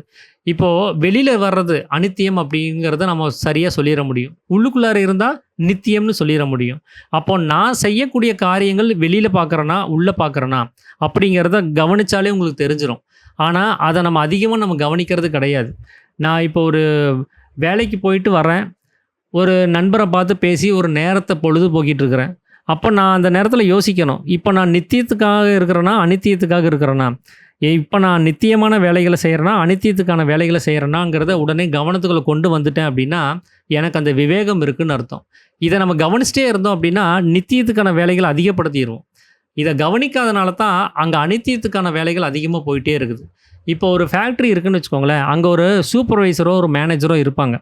இப்போது வெளியில் வர்றது அனித்தியம் அப்படிங்கிறத நம்ம சரியாக சொல்லிட முடியும். உள்ளுக்குள்ளார இருந்தால் நித்தியம்னு சொல்லிட முடியும். அப்போது நான் செய்யக்கூடிய காரியங்கள் வெளியில் பார்க்குறேன்னா உள்ளே பார்க்குறேன்னா அப்படிங்கிறத கவனித்தாலே உங்களுக்கு தெரிஞ்சிடும். ஆனால் அதை நம்ம அதிகமாக கவனிக்கிறது கிடையாது. நான் இப்போ ஒரு வேலைக்கு போயிட்டு வரேன், ஒரு நண்பரை பார்த்து பேசி ஒரு நேரத்தை பொழுது போக்கிட்டு இருக்கிறேன். அப்போ நான் அந்த நேரத்தில் யோசிக்கணும், இப்போ நான் நித்தியத்துக்காக இருக்கிறேன்னா அனித்தியத்துக்காக இருக்கிறேன்னா, இப்போ நான் நித்தியமான வேலைகளை செய்கிறேன்னா அனித்தியத்துக்கான வேலைகளை செய்கிறேன்னாங்கிறத உடனே கவனத்துக்குள்ளே கொண்டு வந்துட்டேன் அப்படின்னா எனக்கு அந்த விவேகம் இருக்குதுன்னு அர்த்தம். இதை நம்ம கவனிச்சிட்டே இருந்தோம் அப்படின்னா நித்தியத்துக்கான வேலைகளை அதிகப்படுத்திடுவோம். இதை கவனிக்காதனால தான் அங்கே அனித்தியத்துக்கான வேலைகள் அதிகமாக போயிட்டே இருக்குது. இப்போ ஒரு ஃபேக்ட்ரி இருக்குதுன்னு வச்சுக்கோங்களேன், அங்கே ஒரு சூப்பர்வைசரோ ஒரு மேனேஜரோ இருப்பாங்க.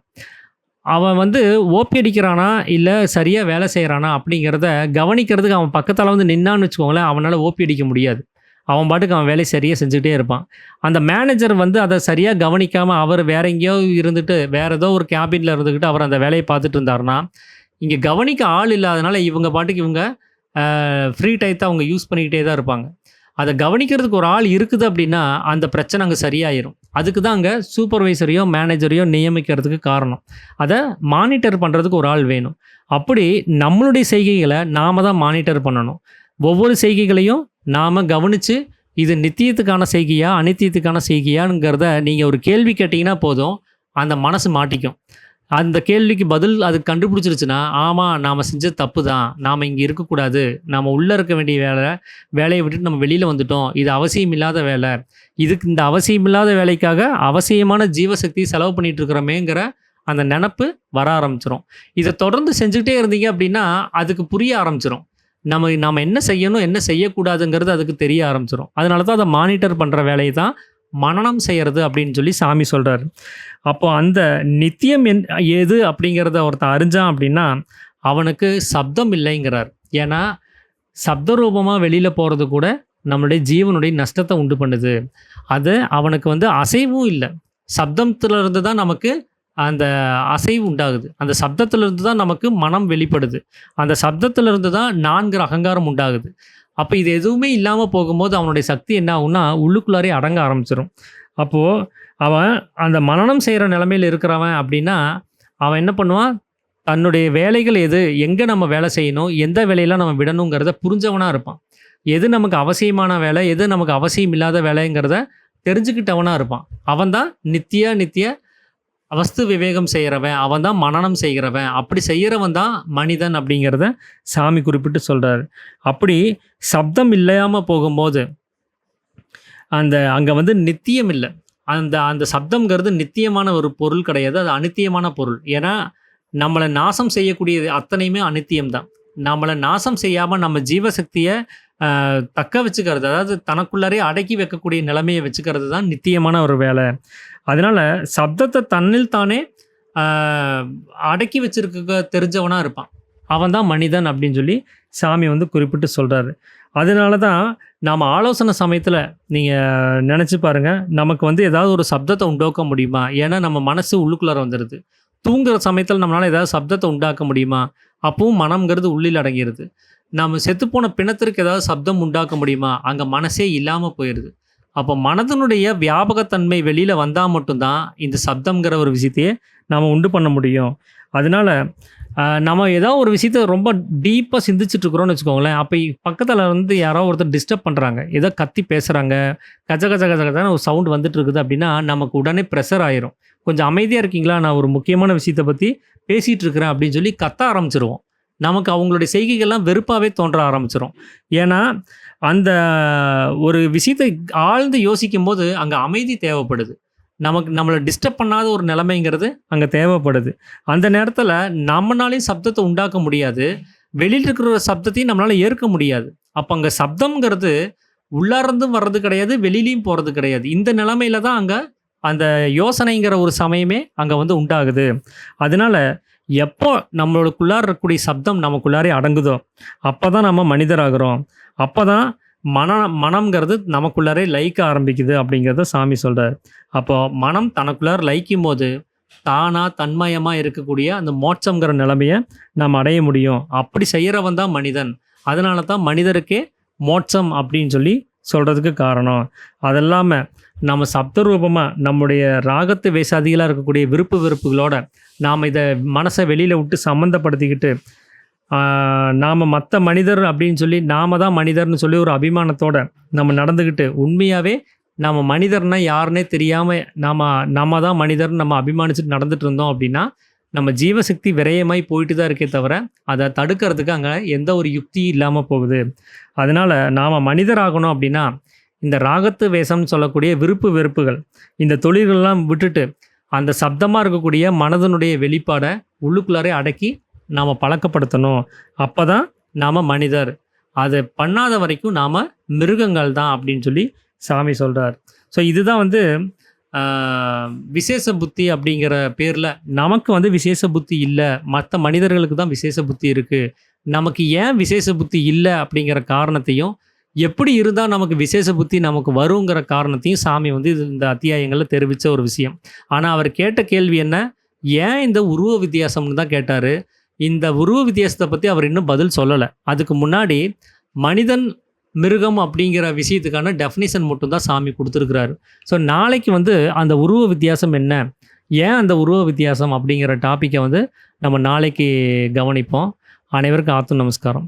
அவன் ஓபி அடிக்கிறானா இல்லை சரியாக வேலை செய்கிறானா அப்படிங்கிறத கவனிக்கிறதுக்கு அவன் பக்கத்தில் நின்னான்னு வச்சுக்கோங்களேன், அவனால் ஓபி அடிக்க முடியாது. அவன் பாட்டுக்கு அவன் வேலையை சரியாக செஞ்சுக்கிட்டே இருப்பான். அந்த மேனேஜர் அதை சரியாக கவனிக்காமல் அவர் வேற எங்கேயோ இருந்துட்டு வேறு ஏதோ ஒரு கேபினில் இருந்துக்கிட்டு அவர் அந்த வேலையை பார்த்துட்டு இருந்தாருன்னா, இங்கே கவனிக்க ஆள் இல்லாதனால இவங்க பாட்டுக்கு இவங்க ஃப்ரீ டைத்தை அவங்க யூஸ் பண்ணிக்கிட்டே தான் இருப்பாங்க. அதை கவனிக்கிறதுக்கு ஒரு ஆள் இருக்குது அப்படின்னா அந்த பிரச்சனை அங்கே சரியாயிரும். அதுக்கு தான் அங்கே சூப்பர்வைசரையோ மேனேஜரையோ நியமிக்கிறதுக்கு காரணம். அதை மானிட்டர் பண்ணுறதுக்கு ஒரு ஆள் வேணும். அப்படி நம்மளுடைய செய்கைகளை நாம் தான் மானிட்டர் பண்ணணும். ஒவ்வொரு செய்கைகளையும் நாம் கவனித்து இது நித்தியத்துக்கான செய்கையா அனித்தியத்துக்கான செய்கையாங்கிறத நீங்கள் ஒரு கேள்வி கேட்டிங்கன்னா போதும், அந்த மனசு மாட்டிக்கும். அந்த கேள்விக்கு பதில் அது கண்டுபிடிச்சிருச்சுன்னா, ஆமாம் நாம் செஞ்சது தப்பு தான், நாம் இங்கே இருக்கக்கூடாது, நாம் உள்ளே இருக்க வேண்டிய வேலையை விட்டுட்டு நம்ம வெளியில் வந்துட்டோம், இது அவசியம் இல்லாத வேலை, இதுக்கு இந்த அவசியம் இல்லாத வேலைக்காக அவசியமான ஜீவசக்தி செலவு பண்ணிகிட்டு இருக்கிறோமேங்கிற அந்த நினப்பு வர ஆரம்பிச்சிடும். இதை தொடர்ந்து செஞ்சுக்கிட்டே இருந்தீங்க அப்படின்னா அதுக்கு புரிய ஆரம்பிச்சிடும். நம்ம என்ன செய்யணும் என்ன செய்யக்கூடாதுங்கிறது அதுக்கு தெரிய ஆரம்பிச்சிடும். அதனால தான் அதை மானிட்டர் பண்ணுற வேலையை தான் மனனம் செய்கிறது அப்படின்னு சொல்லி சாமி சொல்கிறாரு. அப்போ அந்த நித்தியம் எது அப்படிங்கிறத ஒருத்தன் அறிஞ்சான் அப்படின்னா அவனுக்கு சப்தம் இல்லைங்கிறார். ஏன்னா சப்த ரூபமாக வெளியில் போகிறது கூட நம்மளுடைய ஜீவனுடைய நஷ்டத்தை உண்டு பண்ணுது. அது அவனுக்கு அசைவும் இல்லை. சப்தத்திலிருந்து தான் நமக்கு அந்த அசைவு உண்டாகுது. அந்த சப்தத்திலிருந்து தான் நமக்கு மனம் வெளிப்படுது. அந்த சப்தத்திலிருந்து தான் நான்கிற அகங்காரம் உண்டாகுது. அப்போ இது எதுவுமே இல்லாமல் போகும்போது அவனுடைய சக்தி என்ன ஆகும்னா உள்ளுக்குள்ளாரே அடங்க ஆரம்பிச்சிடும். அப்போது அவன் அந்த மனனம் செய்கிற நிலைமையில் இருக்கிறவன் அப்படின்னா அவன் என்ன பண்ணுவான், தன்னுடைய வேலைகள் எது, எங்கே நம்ம வேலை செய்யணும், எந்த வேலையெல்லாம் நம்ம விடணுங்கிறத புரிஞ்சவனாக இருப்பான். எது நமக்கு அவசியமான வேலை, எது நமக்கு அவசியம் இல்லாத வேலைங்கிறத தெரிஞ்சுக்கிட்டவனாக இருப்பான். அவன் தான் நித்திய வஸ்து விவேகம் செய்கிறவன், அவன் தான் மனனம் செய்கிறவன். அப்படி செய்கிறவன் தான் மனிதன் அப்படிங்கிறத சாமி குறிப்பிட்டு சொல்கிறார். அப்படி சப்தம் இல்லாமல் போகும்போது அங்கே நித்தியம் இல்லை. அந்த சப்தம்ங்கிறது நித்தியமான ஒரு பொருள் கிடையாது, அது அனித்தியமான பொருள். ஏன்னா நம்மளை நாசம் செய்யக்கூடியது அத்தனையுமே அனித்தியம்தான். நம்மளை நாசம் செய்யாமல் நம்ம ஜீவசக்தியை தக்க வச்சுக்கிறது, அதாவது தனக்குள்ளாரே அடக்கி வைக்கக்கூடிய நிலைமையை வச்சுக்கிறது தான் நித்தியமான ஒரு வேலை. அதனால் சப்தத்தை தன்னில் தானே அடக்கி வச்சிருக்க தெரிஞ்சவனாக இருப்பான். அவன் தான் மனிதன் அப்படின்னு சொல்லி சாமி குறிப்பிட்டு சொல்கிறாரு. அதனால தான் நாம் ஆலோசனை சமயத்தில் நீங்கள் நினச்சி பாருங்கள், நமக்கு ஏதாவது ஒரு சப்தத்தை உண்டாக்க முடியுமா? ஏன்னா நம்ம மனசு உள்ளுக்குள்ளார வந்துடுது. தூங்குகிற சமயத்தில் நம்மளால் ஏதாவது சப்தத்தை உண்டாக்க முடியுமா? அப்பவும் மனம்ங்கிறது உள்ளில் அடங்கிடுது. நம்ம செத்துப்போன பிணத்திற்கு ஏதாவது சப்தம் உண்டாக்க முடியுமா? அங்க மனசே இல்லாம போயிருது. அப்போ மனதனுடைய வியாபகத்தன்மை வெளியில வந்தா மட்டும் தான், இந்த சப்தம்ங்கிற ஒரு விஷயத்தையே நாம உண்டு பண்ண முடியும். அதனால நம்ம ஏதாவது ஒரு விஷயத்த ரொம்ப டீப்பா சிந்திச்சுட்டு இருக்கிறோம்னு வச்சுக்கோங்களேன், அப்ப பக்கத்துல வந்து யாரோ ஒருத்தர் டிஸ்டர்ப் பண்றாங்க. ஏதோ கத்தி பேசுறாங்க. கஜ கஜ கஜ கஜன்னு ஒரு சவுண்ட் வந்துட்டு இருக்குது அப்படின்னா, நமக்கு உடனே ப்ரெஷர் ஆயிரும். கொஞ்சம் அமைதியா இருக்கீங்களா? நான் ஒரு முக்கியமான விஷயத்த பத்தி பேசிட்டு இருக்கிறேன் அப்படின்னு சொல்லி கத்த ஆரம்பிச்சுருவோம். நமக்கு அவங்களுடைய செய்கைகள்லாம் வெறுப்பாவே தோன்ற ஆரம்பிச்சுரும். ஏன்னா, அந்த ஒரு விஷயத்தை ஆழ்ந்து யோசிக்கும்போது அங்க அமைதி தேவைப்படுது. நம்மள டிஸ்டர்ப் பண்ணாத ஒரு நிலைமைங்கிறது அங்க தேவைப்படுது. அந்த நேரத்துல நம்மனாலயும் சப்தத்த உண்டாக்க முடியாது. வெளியில இருக்கிற ஒரு சப்தத்தையும் நம்மளால ஏற்க முடியாது. அப்ப அங்க சப்தம்ங்கிறது உள்ளார்ந்தும் வர்றது கிடையாது, வெளியிலயும் போறது கிடையாது. இந்த நிலைமையில தான் அங்க அந்த யோசனைங்கிற ஒரு சமயமே அங்க வந்து உண்டாகுது. அதனால எப்போ நம்மளுக்குள்ளார இருக்கக்கூடிய சப்தம் நமக்குள்ளாரே அடங்குதோ, அப்பதான் நம்ம மனிதராகுறோம். அப்பதான் மனம்ங்கிறது நமக்குள்ளாரே லயிக்க ஆரம்பிக்குது அப்படிங்கிறத சாமி சொல்றாரு. அப்போ மனம் தனக்குள்ளார லயிக்கும்போது, தானா தன்மயமா இருக்கக்கூடிய அந்த மோட்சம்ங்கிற நிலைமைய நம்ம அடைய முடியும். அப்படி செய்யறவன் தான் மனிதன். அதனால தான் மனிதருக்கே மோட்சம் அப்படின்னு சொல்லி சொல்றதுக்கு காரணம். அதெல்லாம நம்ம சப்த ரூபமா நம்முடைய ராகத்து வேஷாதிகளா இருக்கக்கூடிய விருப்பு வெறுப்புகளோட நாம இத மனச வெளியில விட்டு சம்மந்தப்படுத்திக்கிட்டு, நாம மத்த மனிதர் அப்படின்னு சொல்லி, நாம தான் மனிதர்ன்னு சொல்லி ஒரு அபிமானத்தோட நம்ம நடந்துக்கிட்டு, உண்மையாவே நம்ம மனிதர்னா யாருன்னே தெரியாம நம்ம தான் மனிதர்ன்னு நம்ம அபிமானிச்சுட்டு நடந்துட்டு இருந்தோம் அப்படின்னா, நம்ம ஜீவசக்தி விரயமாய் போயிட்டு தான் இருக்கே தவிர, அத தடுக்கிறதுக்கு அங்க எந்த ஒரு யுக்தியும் இல்லாம போகுது. அதனால நாம மனிதராகணும் அப்படின்னா, இந்த ராகத்து வேஷம்னு சொல்லக்கூடிய விருப்பு வெறுப்புகள், இந்த தொழில்கள்லாம் விட்டுட்டு, அந்த சப்தமா இருக்கக்கூடிய மனதனுடைய வெளிப்பாட உள்ளுக்குள்ளாரே அடக்கி நாம பழக்கப்படுத்தணும். அப்பதான் நாம மனிதர். அத பண்ணாத வரைக்கும் நாம மிருகங்கள் தான் அப்படின்னு சொல்லி சாமி சொல்றார். ஸோ இதுதான் வந்து ஆ விசேஷ புத்தி அப்படிங்கிற பேர்ல நமக்கு வந்து விசேஷ புத்தி இல்ல. மத்த மனிதர்களுக்கு தான் விசேஷ புத்தி இருக்கு. நமக்கு ஏன் விசேஷ புத்தி இல்ல அப்படிங்கிற காரணத்தையும், எப்படி இருந்தா நமக்கு விசேஷ புத்தி நமக்கு வருங்கிற காரணத்தையும் சாமி வந்து இந்த அத்தியாயங்கள்ல தெரிவிச்ச ஒரு விஷயம். ஆனா அவர் கேட்ட கேள்வி என்ன? ஏன் இந்த உருவ வித்தியாசம்னு தான் கேட்டாரு. இந்த உருவ வித்தியாசத்த பத்தி அவர் இன்னும் பதில் சொல்லல. அதுக்கு முன்னாடி மனிதன், மிருகம் அப்படிங்கிற விஷயத்துக்கான டெஃபினிஷன் மட்டும் தான் சாமி குடுத்துருக்கிறாரு. ஸோ நாளைக்கு வந்து அந்த உருவ வித்தியாசம் என்ன? ஏன் அந்த உருவ வித்தியாசம் அப்படிங்கிற டாபிக்க வந்து நம்ம நாளைக்கு கவனிப்போம். அனைவருக்கும் ஆத்தும் நமஸ்காரம்.